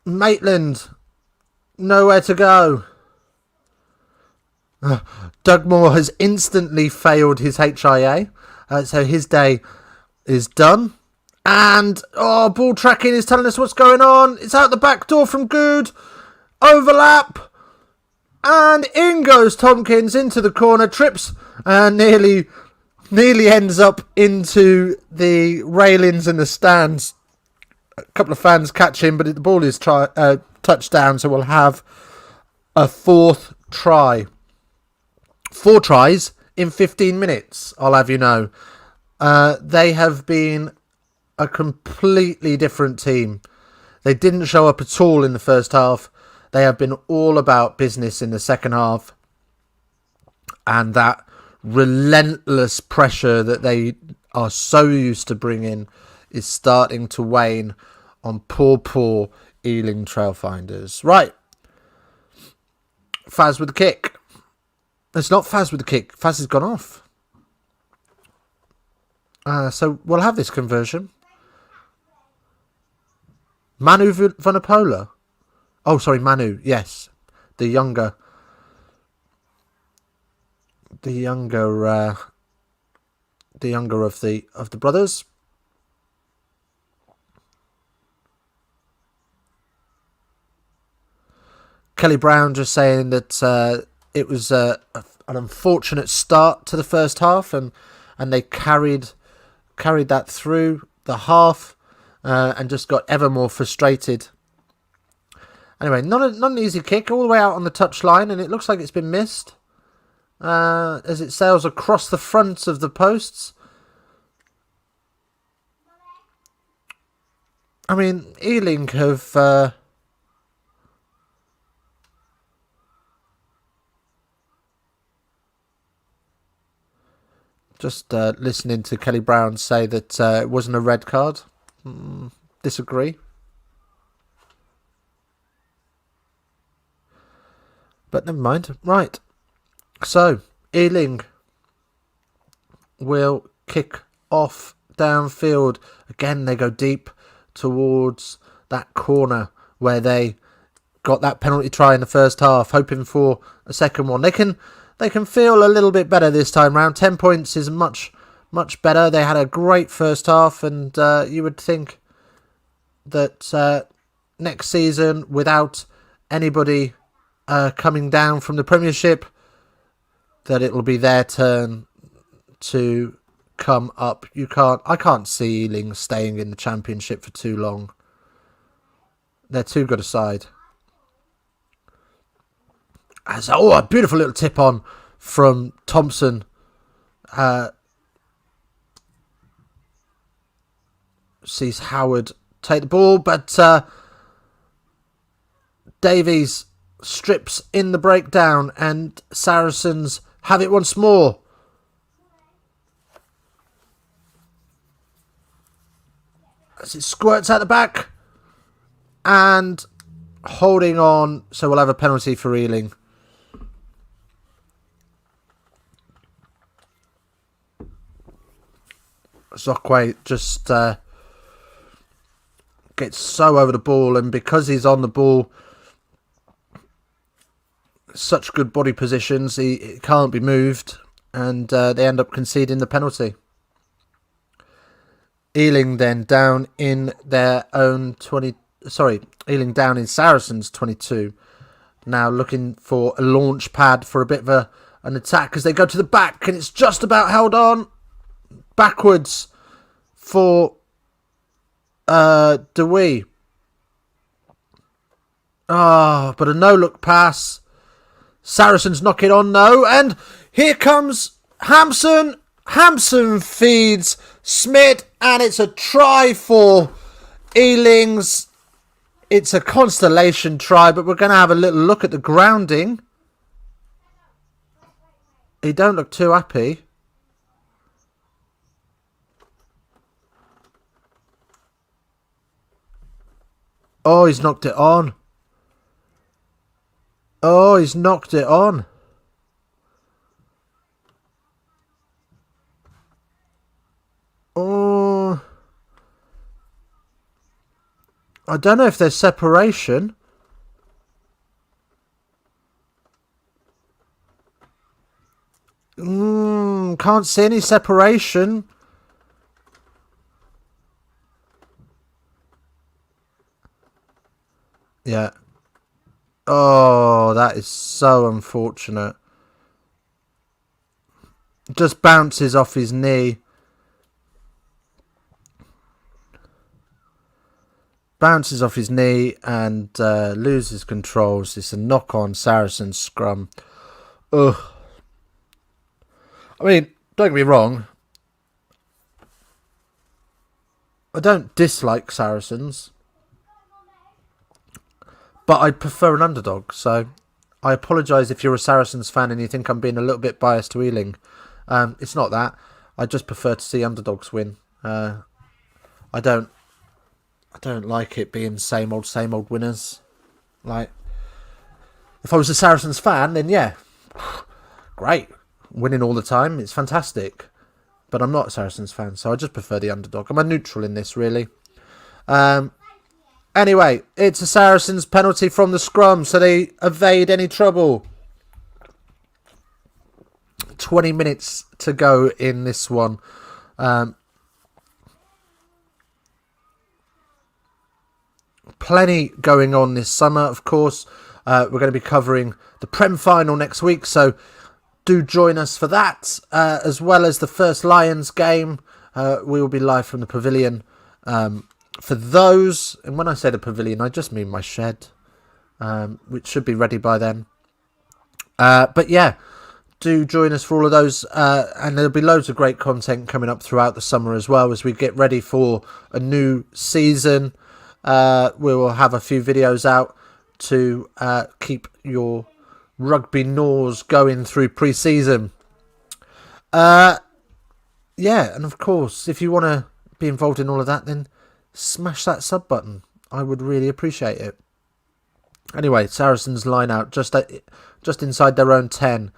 Maitland, nowhere to go. Dugmore has instantly failed his HIA, so his day is done. And, ball tracking is telling us what's going on. It's out the back door from Good. Overlap. And in goes Tompkins into the corner. Trips and nearly ends up into the railings and the stands. A couple of fans catch him, but the ball is touchdown, so we'll have a fourth try. 4 tries in 15 minutes, I'll have you know. They have been a completely different team. They didn't show up at all in the first half. They have been all about business in the second half. And that relentless pressure that they are so used to bringing is starting to wane on poor Ealing Trailfinders. Right. Faz with the kick. It's not Faz with the kick. Faz has gone off. So we'll have this conversion. Manu Vanapola. Oh, sorry, Manu. Yes, the younger of the brothers. Kelly Brown just saying that it was an unfortunate start to the first half, and they carried that through the half, and just got ever more frustrated. Anyway, not an easy kick, all the way out on the touchline, and it looks like it's been missed as it sails across the front of the posts. I mean, Ealing have just listening to Kelly Brown say that it wasn't a red card. Disagree. But never mind. Right. So, Ealing will kick off downfield. Again, they go deep towards that corner where they got that penalty try in the first half, hoping for a second one. They can feel a little bit better this time round. 10 points is much better. They had a great first half, and you would think that next season, without anybody coming down from the Premiership, that it will be their turn to come up. I can't see Ealing staying in the Championship for too long. They're too good a side. A beautiful little tip on from Thompson Sees Howard take the ball, but Davies strips in the breakdown and Saracens have it once more. As it squirts out the back and holding on, so we'll have a penalty for Ealing. Zokwe just gets so over the ball, and because he's on the ball, such good body positions, he can't be moved, and they end up conceding the penalty. Ealing then down in their own Ealing down in Saracens 22. Now looking for a launch pad for a bit of an attack as they go to the back, and it's just about held on. Backwards for Dewey. But a no-look pass. Saracens knock it on, no, and here comes Hampson. Hampson feeds Smith, and it's a try for Ealing's. It's a constellation try, but we're going to have a little look at the grounding. He don't look too happy. Oh, he's knocked it on. Oh, he's knocked it on. Oh. I don't know if there's separation. Can't see any separation. Yeah. Oh, that is so unfortunate. Just bounces off his knee. Bounces off his knee and loses controls. It's a knock-on Saracen scrum. Ugh. I mean, don't get me wrong. I don't dislike Saracens. But I prefer an underdog, so I apologise if you're a Saracens fan and you think I'm being a little bit biased to Ealing. It's not that. I just prefer to see underdogs win. I don't like it being same old winners. Like, if I was a Saracens fan, then yeah, great, winning all the time, it's fantastic. But I'm not a Saracens fan, so I just prefer the underdog. I'm a neutral in this, really. Anyway, it's a Saracens penalty from the scrum, so they evade any trouble. 20 minutes to go in this one. Plenty going on this summer, of course. We're going to be covering the Prem Final next week, so do join us for that, as well as the first Lions game. We will be live from the pavilion. For those, and when I say the pavilion, I just mean my shed, which should be ready by then. But yeah, do join us for all of those, and there'll be loads of great content coming up throughout the summer as well as we get ready for a new season. We will have a few videos out to keep your rugby gnaws going through pre-season. Yeah, and of course, if you want to be involved in all of that, then smash that sub button. I would really appreciate it. Anyway, Saracens line out just inside their own 10.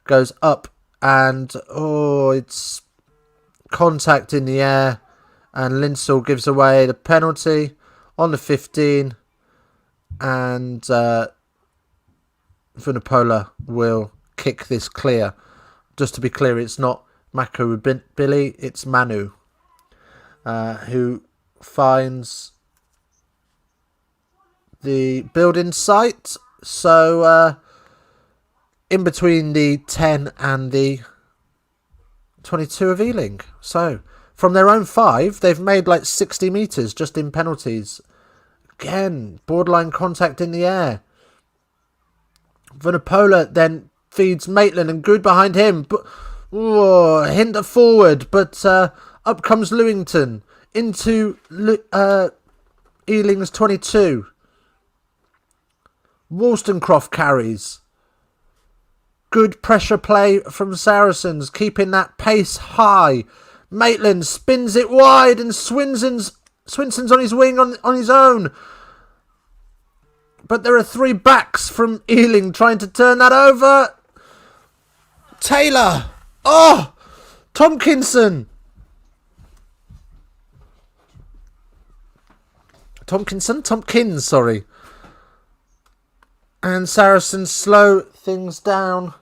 Goes up and it's contact in the air, and Linsell gives away the penalty on the 15, and Vunipola will kick this clear. Just to be clear, it's not Mako Billy, it's Manu, who finds the building site. So in between the 10 and the 22 of Ealing. So from their own 5, they've made like 60 metres just in penalties. Again, borderline contact in the air. Vunipola then feeds Maitland, and good behind him. But Whoa, hinder forward, but up comes Lewington into Ealing's 22. Wollstonecroft carries. Good pressure play from Saracens, keeping that pace high. Maitland spins it wide and Swinson's on his wing on his own. But there are 3 backs from Ealing trying to turn that over. Taylor. Oh! Tompkins, sorry. And Saracens slow things down.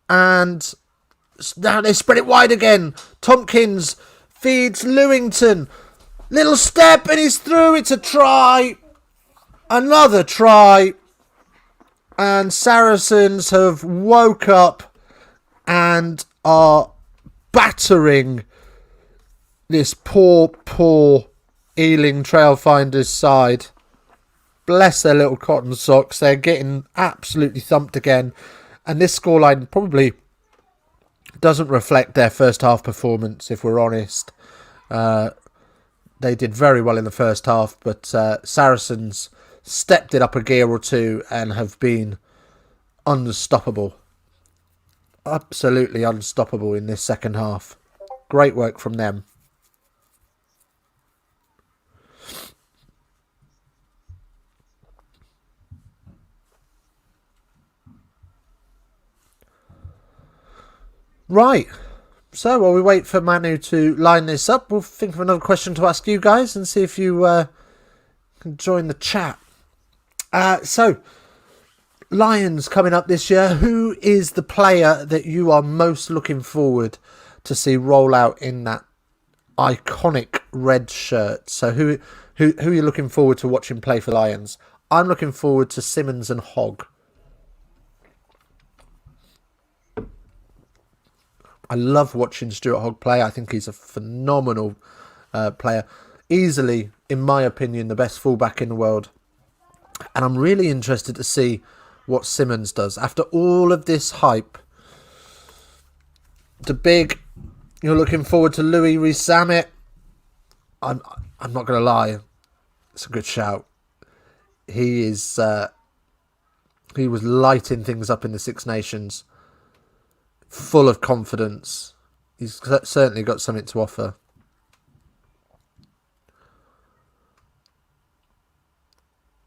And now they spread it wide again. Tompkins feeds Lewington. Little step and he's through. It's a try. Another try. And Saracens have woke up and are battering this poor Ealing Trailfinders side. Bless their little cotton socks. They're getting absolutely thumped again. And this scoreline probably doesn't reflect their first half performance, if we're honest. They did very well in the first half, but Saracens stepped it up a gear or two and have been unstoppable. Absolutely unstoppable in this second half. Great work from them. Right. So while we wait for Manu to line this up, we'll think of another question to ask you guys and see if you can join the chat. So, Lions coming up this year. Who is the player that you are most looking forward to see roll out in that iconic red shirt? So who are you looking forward to watching play for Lions? I'm looking forward to Simmons and Hogg. I love watching Stuart Hogg play. I think he's a phenomenal player. Easily, in my opinion, the best fullback in the world. And I'm really interested to see what Simmons does. After all of this hype, you're looking forward to Louis Rees-Zammit. I'm not going to lie. It's a good shout. He was lighting things up in the Six Nations. Full of confidence. He's certainly got something to offer.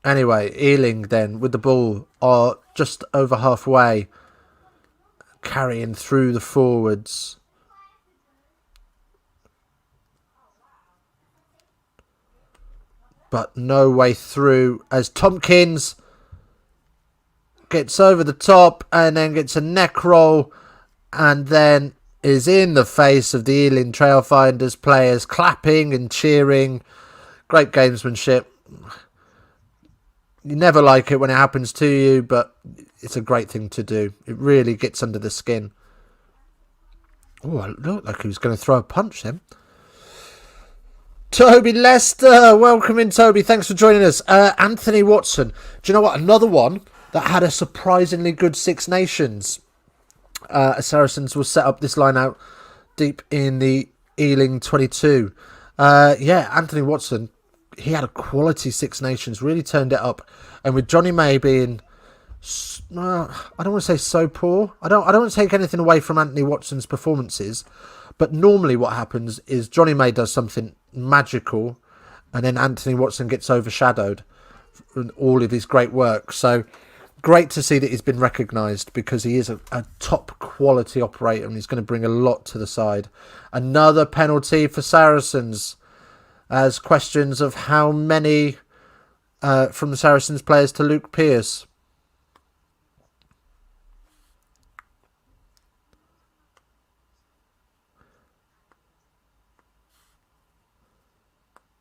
Anyway, Ealing then with the ball are just over halfway, carrying through the forwards. But no way through as Tompkins gets over the top and then gets a neck roll. And then is in the face of the Ealing Trailfinders players, clapping and cheering. Great gamesmanship. You never like it when it happens to you, but it's a great thing to do. It really gets under the skin. Oh, I look like he was going to throw a punch then. Toby Lester, welcome in, Toby. Thanks for joining us. Anthony Watson. Do you know what? Another one that had a surprisingly good Six Nations. Saracens will set up this line out deep in the Ealing 22. Anthony Watson, he had a quality Six Nations, really turned it up. And with Johnny May being, I don't want to say so poor. I don't want to take anything away from Anthony Watson's performances. But normally what happens is Johnny May does something magical and then Anthony Watson gets overshadowed in all of his great work. So great to see that he's been recognised because he is a top quality operator and he's going to bring a lot to the side. Another penalty for Saracens as questions of how many from the Saracens players to Luke Pearce.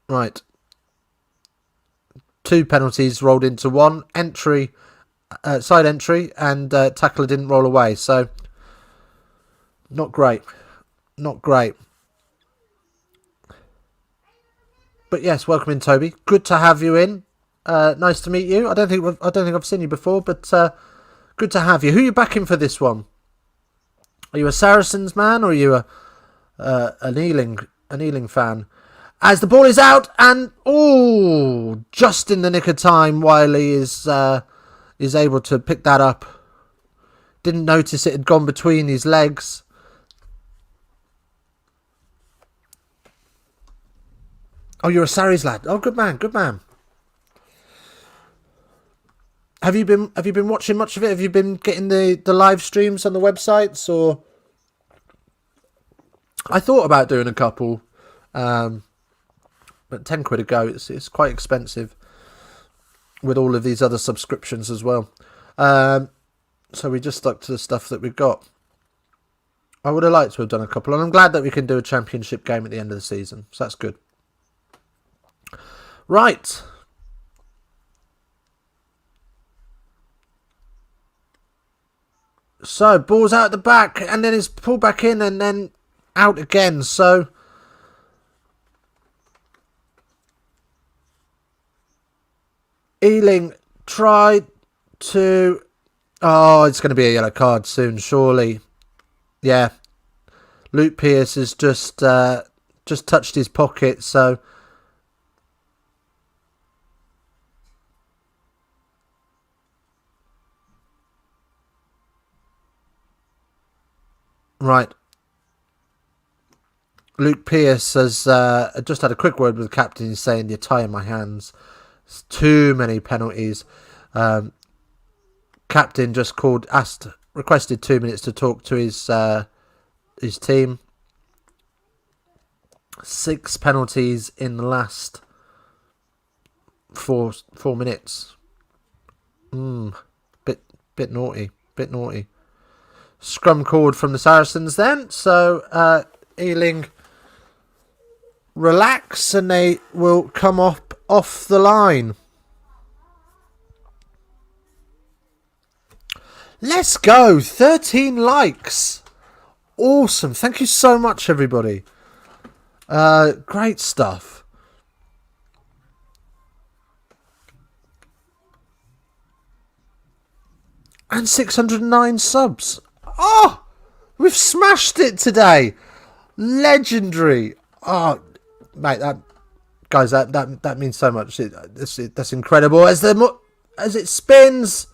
Right. 2 penalties rolled into one. Side entry and tackler didn't roll away. So, not great. Not great. But yes, welcome in, Toby. Good to have you in. Nice to meet you. I don't think I've seen you before, but good to have you. Who are you backing for this one? Are you a Saracens man or are you an Ealing fan? As the ball is out and just in the nick of time, Wiley is able to pick that up. Didn't notice it had gone between his legs. Oh, you're a Sarries lad. Oh, good man, good man. Have you been watching much of it? Have you been getting the live streams on the websites? Or I thought about doing a couple, but £10 a go. It's quite expensive with all of these other subscriptions as well. So we just stuck to the stuff that we've got. I would have liked to have done a couple, and I'm glad that we can do a championship game at the end of the season. So that's good. Right. So, ball's out the back, and then it's pulled back in, and then out again. So, Ealing tried to... Oh, it's going to be a yellow card soon, surely. Yeah. Luke Pearce has just touched his pocket, so... Right. Luke Pearce has just had a quick word with the captain. He's saying, you're tying my hands. It's too many penalties. Captain just requested 2 minutes to talk to his team. 6 penalties in the last 4 minutes. Bit naughty. Scrum called from the Saracens then. So Ealing relax and they will come off the line. Let's go. 13 likes. Awesome. Thank you so much, everybody. Great stuff. And 609 subs. Oh, we've smashed it today. Legendary. Oh, mate, that means so much. That's incredible. As it spins,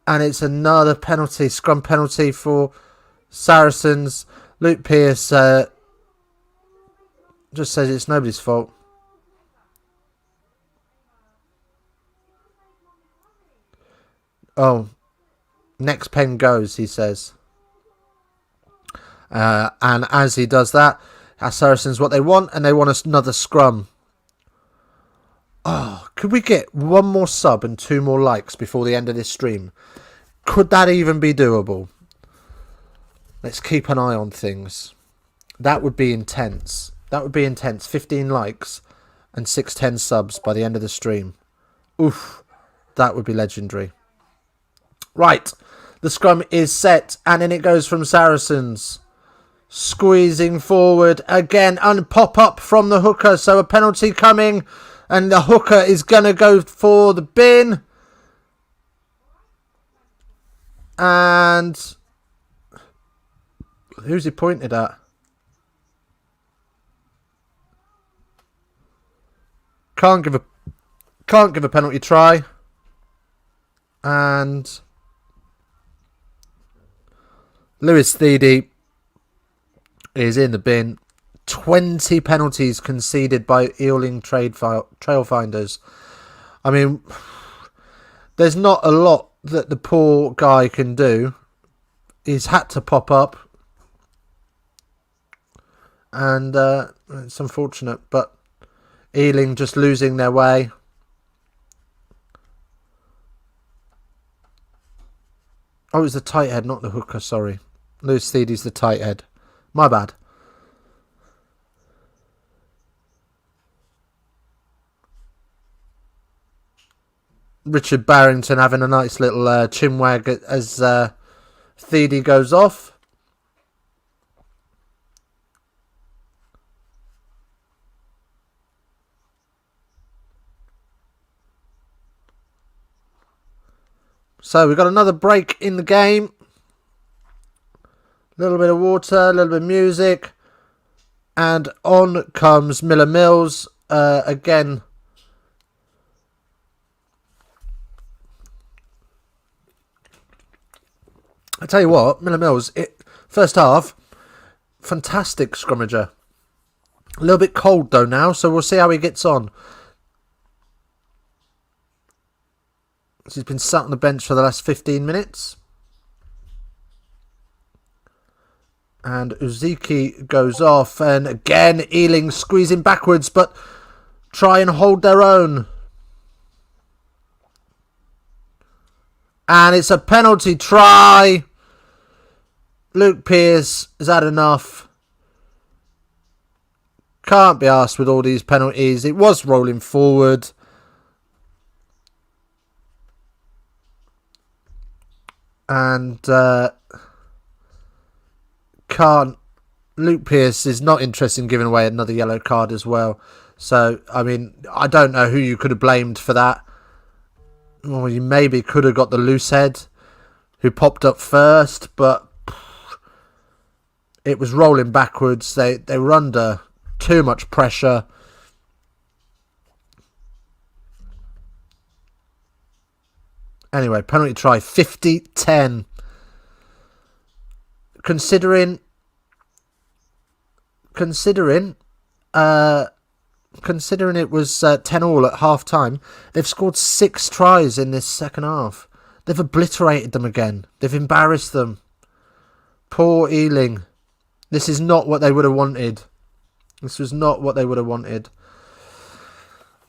and it's another penalty, scrum penalty for Saracens. Luke Pearce just says it's nobody's fault. Oh, next pen goes, he says. And as he does that, our Saracens what they want, and they want another scrum. Oh, could we get one more sub and 2 more likes before the end of this stream? Could that even be doable? Let's keep an eye on things. That would be intense. 15 likes and 610 subs by the end of the stream. Oof, that would be legendary. Right, the scrum is set, and in it goes from Saracens. Squeezing forward again, and pop up from the hooker. So a penalty coming, and the hooker is going to go for the bin. And who's he pointed at? Can't give a penalty try. And Lewis Theedy is in the bin. 20 penalties conceded by Ealing Trailfinders. I mean, there's not a lot that the poor guy can do. He's had to pop up. And it's unfortunate, but Ealing just losing their way. Oh, it was the tight head, not the hooker, sorry. Lewis Theedy's the tight head. My bad. Richard Barrington having a nice little chinwag as Theedy goes off. So we've got another break in the game. A little bit of water, a little bit of music. And on comes Miller Mills. Again. I tell you what, Miller Mills, first half, fantastic scrummager. A little bit cold though now, so we'll see how he gets on. He's been sat on the bench for the last 15 minutes. And Uziki goes off, and again Ealing squeezing backwards, but try and hold their own. And it's a penalty try. Luke Pearce has had enough. Can't be arsed with all these penalties. It was rolling forward. And Luke Pearce is not interested in giving away another yellow card as well. So, I mean, I don't know who you could have blamed for that. Well, you maybe could have got the loose head who popped up first, but it was rolling backwards. They were under too much pressure. Anyway, penalty try, 50-10. Considering it was 10-all at half time, they've scored 6 tries in this second half. They've obliterated them again. They've embarrassed them. Poor Ealing. This is not what they would have wanted. This was not what they would have wanted.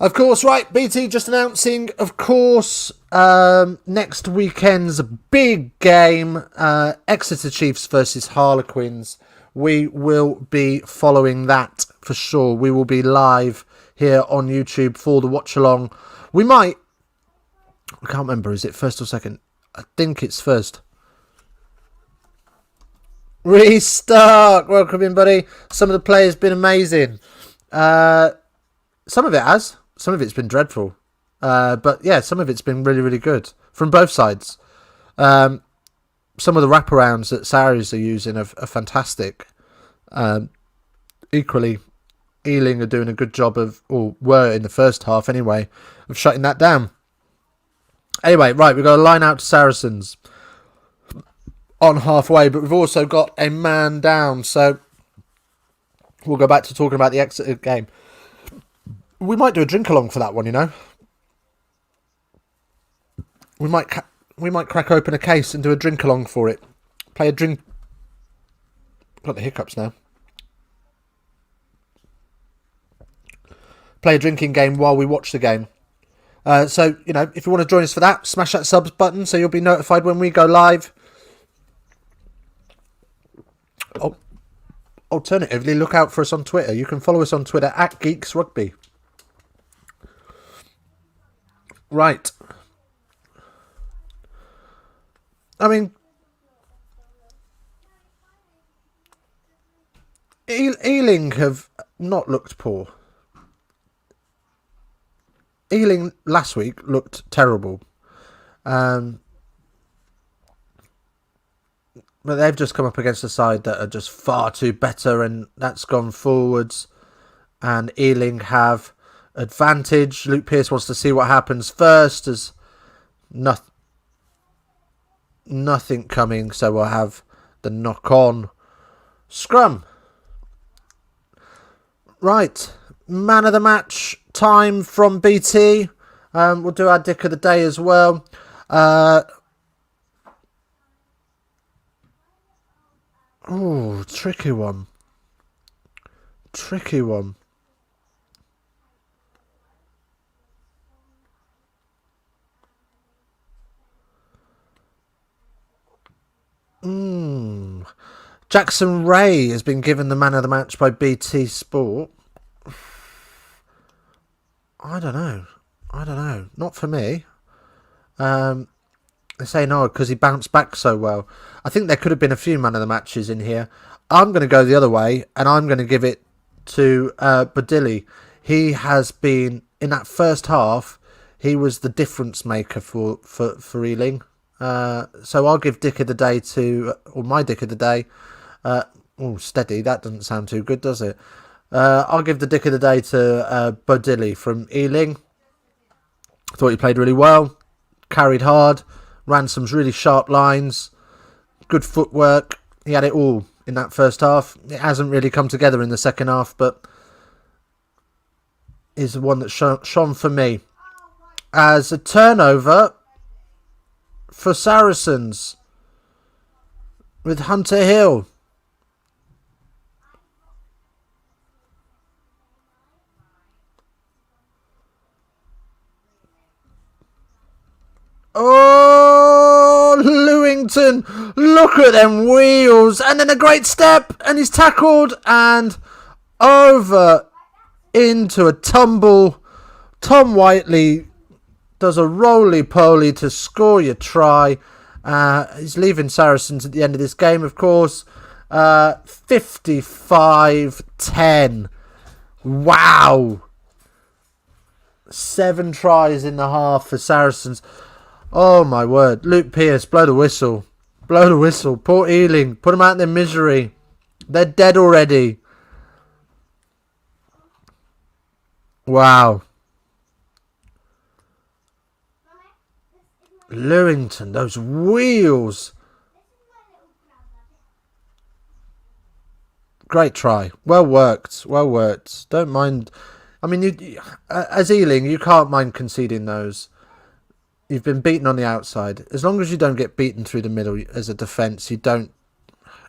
Of course, right, BT just announcing, of course, next weekend's big game, Exeter Chiefs versus Harlequins. We will be following that for sure. We will be live here on YouTube for the watch-along. We might... I can't remember. Is it first or second? I think it's first. Restart! Welcome in, buddy. Some of the play has been amazing. Some of it has. Some of it's been dreadful. But yeah, some of it's been really, really good. From both sides. Some of the wraparounds that Saracens are using are fantastic. Equally, Ealing are doing a good job of, or were in the first half anyway, of shutting that down. Anyway, right, we've got a line out to Saracens on halfway, but we've also got a man down, so we'll go back to talking about the Exeter game. We might do a drink along for that one, you know. We might crack open a case and do a drink along for it. Play a drink. Got the hiccups now. Play a drinking game while we watch the game. So, you know, if you want to join us for that, smash that subs button so you'll be notified when we go live. Alternatively, look out for us on Twitter. You can follow us on Twitter at Geeks Rugby. Right. I mean, Ealing have not looked poor. Ealing last week looked terrible. But they've just come up against a side that are just far too better, and that's gone forwards. And Ealing have advantage. Luke Pearce wants to see what happens first. There's nothing coming, so we'll have the knock-on. Scrum. Right. Man of the match time from BT. We'll do our dick of the day as well. Oh, tricky one. Tricky one. Jackson Ray has been given the man of the match by BT Sport. I don't know. Not for me. They say no because he bounced back so well. I think there could have been a few man of the matches in here. I'm going to go the other way, and I'm going to give it to Badilli. He has been, in that first half, he was the difference maker for Ealing. So I'll give Dick of the Day to, or my Dick of the Day, Oh, steady. That doesn't sound too good, does it? I'll give the dick of the day to Bodilli from Ealing. Thought he played really well. Carried hard. Ran some really sharp lines. Good footwork. He had it all in that first half. It hasn't really come together in the second half, but is the one that shone for me. As a turnover for Saracens with Hunter Hill. Oh, Lewington, look at them wheels. And then a great step, and he's tackled and over into a tumble. Tom Whiteley does a roly-poly to score your try. He's leaving Saracens at the end of this game, of course. 55-10. Wow. 7 tries in the half for Saracens. Oh, my word. Luke Pearce, blow the whistle. Blow the whistle. Poor Ealing. Put them out of their misery. They're dead already. Wow. Lewington, those wheels. Great try. Well worked. Well worked. Don't mind. I mean, you, as Ealing, you can't mind conceding those. You've been beaten on the outside. As long as you don't get beaten through the middle as a defence, you don't.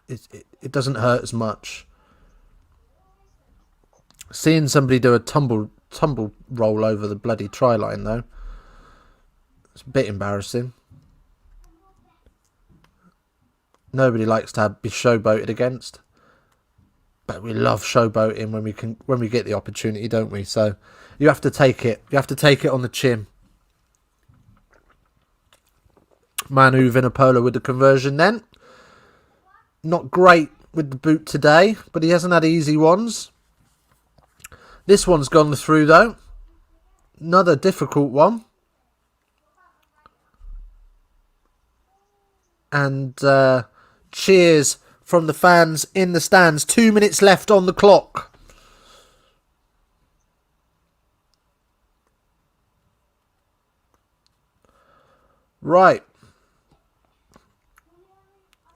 It doesn't hurt as much. Seeing somebody do a tumble roll over the bloody try line, though, it's a bit embarrassing. Nobody likes to be showboated against, but we love showboating when we get the opportunity, don't we? So you have to take it. You have to take it on the chin. Manu Vinopola with the conversion then. Not great with the boot today, but he hasn't had easy ones. This one's gone through though. Another difficult one. And cheers from the fans in the stands. 2 minutes left on the clock. Right.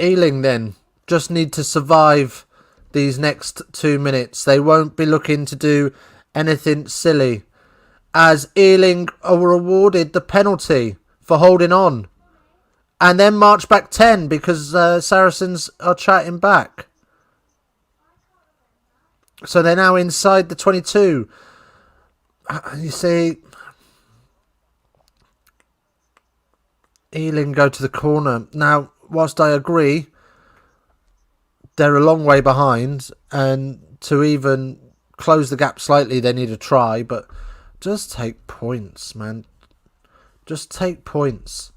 Ealing then just need to survive these next 2 minutes. They won't be looking to do anything silly, as Ealing were awarded the penalty for holding on and then march back 10 because Saracens are chatting back. So they're now inside the 22. You see, Ealing go to the corner. Now, whilst I agree, they're a long way behind, and to even close the gap slightly, they need a try, but just take points, man. Just take points.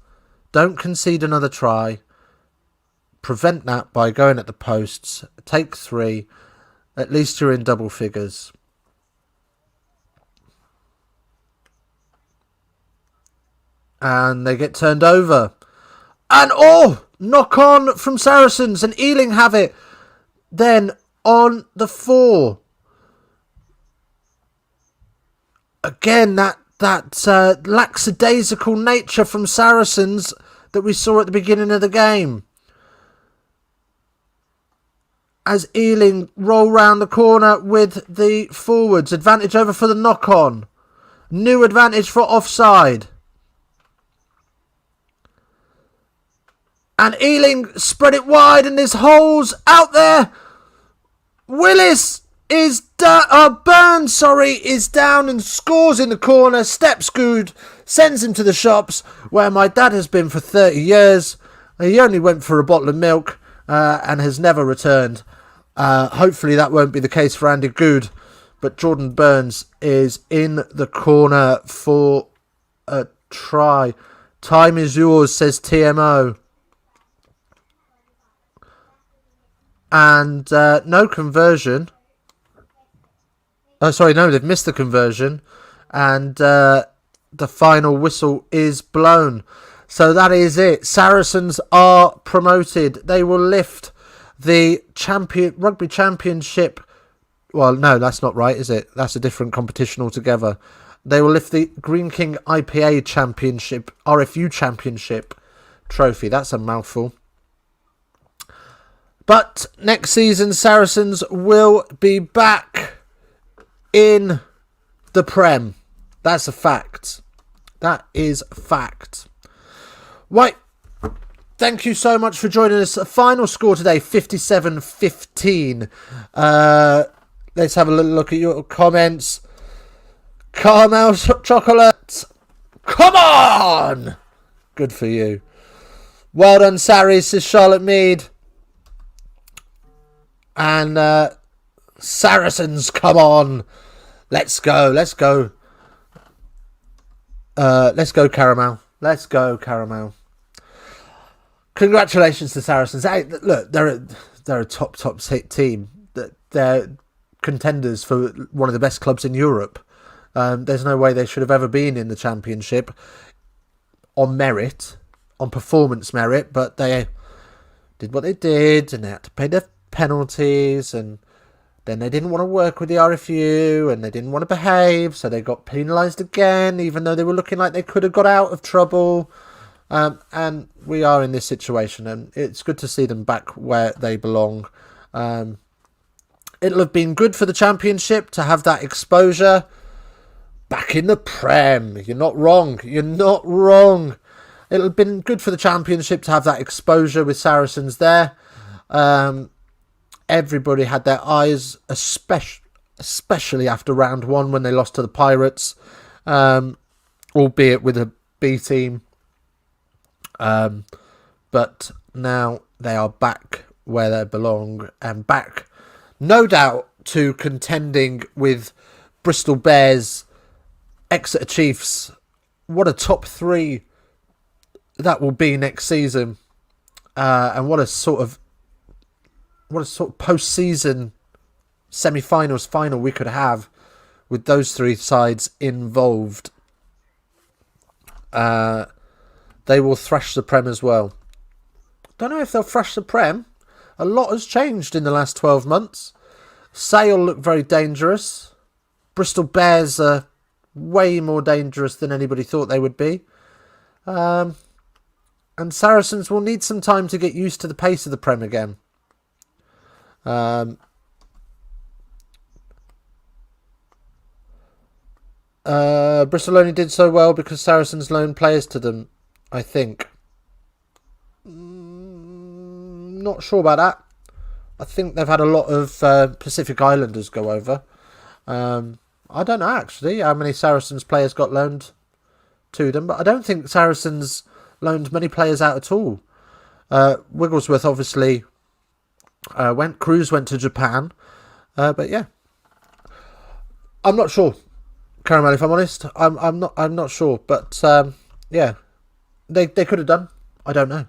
Don't concede another try. Prevent that by going at the posts. Take 3. At least you're in double figures. And they get turned over. And knock on from Saracens, and Ealing have it. Then on the 4. Again, that lackadaisical nature from Saracens that we saw at the beginning of the game. As Ealing roll round the corner with the forwards. Advantage over for the knock-on. New advantage for offside. And Ealing spread it wide, and there's holes out there. Willis is down. Burns, is down and scores in the corner. Steps good, sends him to the shops where my dad has been for 30 years. He only went for a bottle of milk and has never returned. Hopefully that won't be the case for Andy Good. But Jordan Burns is in the corner for a try. Time is yours, says TMO. And no conversion. Oh, sorry, no, they've missed the conversion. And the final whistle is blown. So that is it. Saracens are promoted. They will lift the Rugby Championship. Well, no, that's not right, is it? That's a different competition altogether. They will lift the Green King IPA Championship, RFU Championship trophy. That's a mouthful. But next season, Saracens will be back in the Prem. That's a fact. That is fact. Right. Thank you so much for joining us. Final score today, 57-15. Let's have a little look at your comments. Caramel chocolate. Come on! Good for you. Well done, Sarries, says Charlotte Mead. And Saracens, come on. Let's go. Let's go, Caramel. Let's go, Caramel. Congratulations to Saracens. Hey, look, they're a top team. They're contenders for one of the best clubs in Europe. There's no way they should have ever been in the Championship on merit, on performance merit, but they did what they did, and they had to pay their penalties, and then they didn't want to work with the RFU, and they didn't want to behave, so they got penalised again, even though they were looking like they could have got out of trouble. And we are in this situation, and it's good to see them back where they belong. It'll have been good for the Championship to have that exposure back in the Prem. You're not wrong. You're not wrong. It'll have been good for the Championship to have that exposure with Saracens there. Everybody had their eyes, especially after round one when they lost to the Pirates, albeit with a B team. But now they are back where they belong, and back, no doubt, to contending with Bristol Bears, Exeter Chiefs. What a top three that will be next season, and what a sort of post-season semi-finals final we could have with those three sides involved. They will thrash the Prem as well. Don't know if they'll thrash the Prem. A lot has changed in the last 12 months. Sale look very dangerous. Bristol Bears are way more dangerous than anybody thought they would be. And Saracens will need some time to get used to the pace of the Prem again. Bristol only did so well because Saracens loaned players to them, I think. Not sure about that. I think they've had a lot of Pacific Islanders go over. I don't know actually how many Saracens players got loaned to them, but I don't think Saracens loaned many players out at all. Wigglesworth obviously went. Cruz went to Japan, but yeah, I'm not sure, Caramel. If I'm honest, I'm not sure, but yeah, they could have done. I don't know.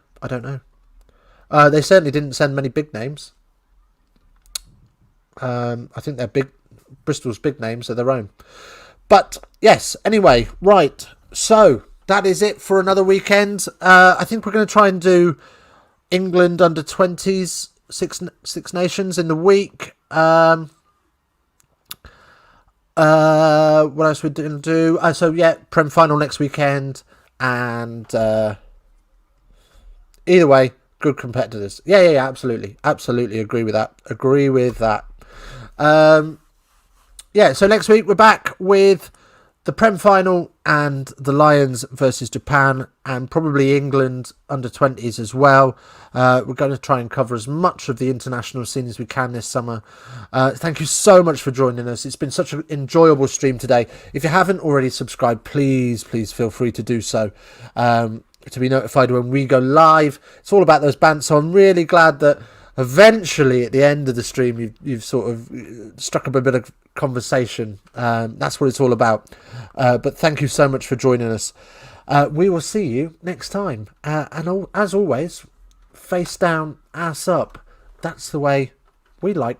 They certainly didn't send many big names. I think Bristol's big names are their own. But yes, anyway, right. So that is it for another weekend. I think we're going to try and do England under 20s, Six Nations in the week. What else we're going to do? So yeah, Prem final next weekend, and either way, good competitors. Yeah, absolutely agree with that. Yeah, so next week we're back with the Prem final and the Lions versus Japan, and probably England under 20s as well. We're going to try and cover as much of the international scene as we can this summer. Thank you so much for joining us. It's been such an enjoyable stream today. If you haven't already subscribed, please feel free to do so, to be notified when we go live. It's all about those bants, so I'm really glad that eventually at the end of the stream you've sort of struck up a bit of conversation. That's what it's all about. But thank you so much for joining us. We will see you next time, and as always, face down, ass up. That's the way we like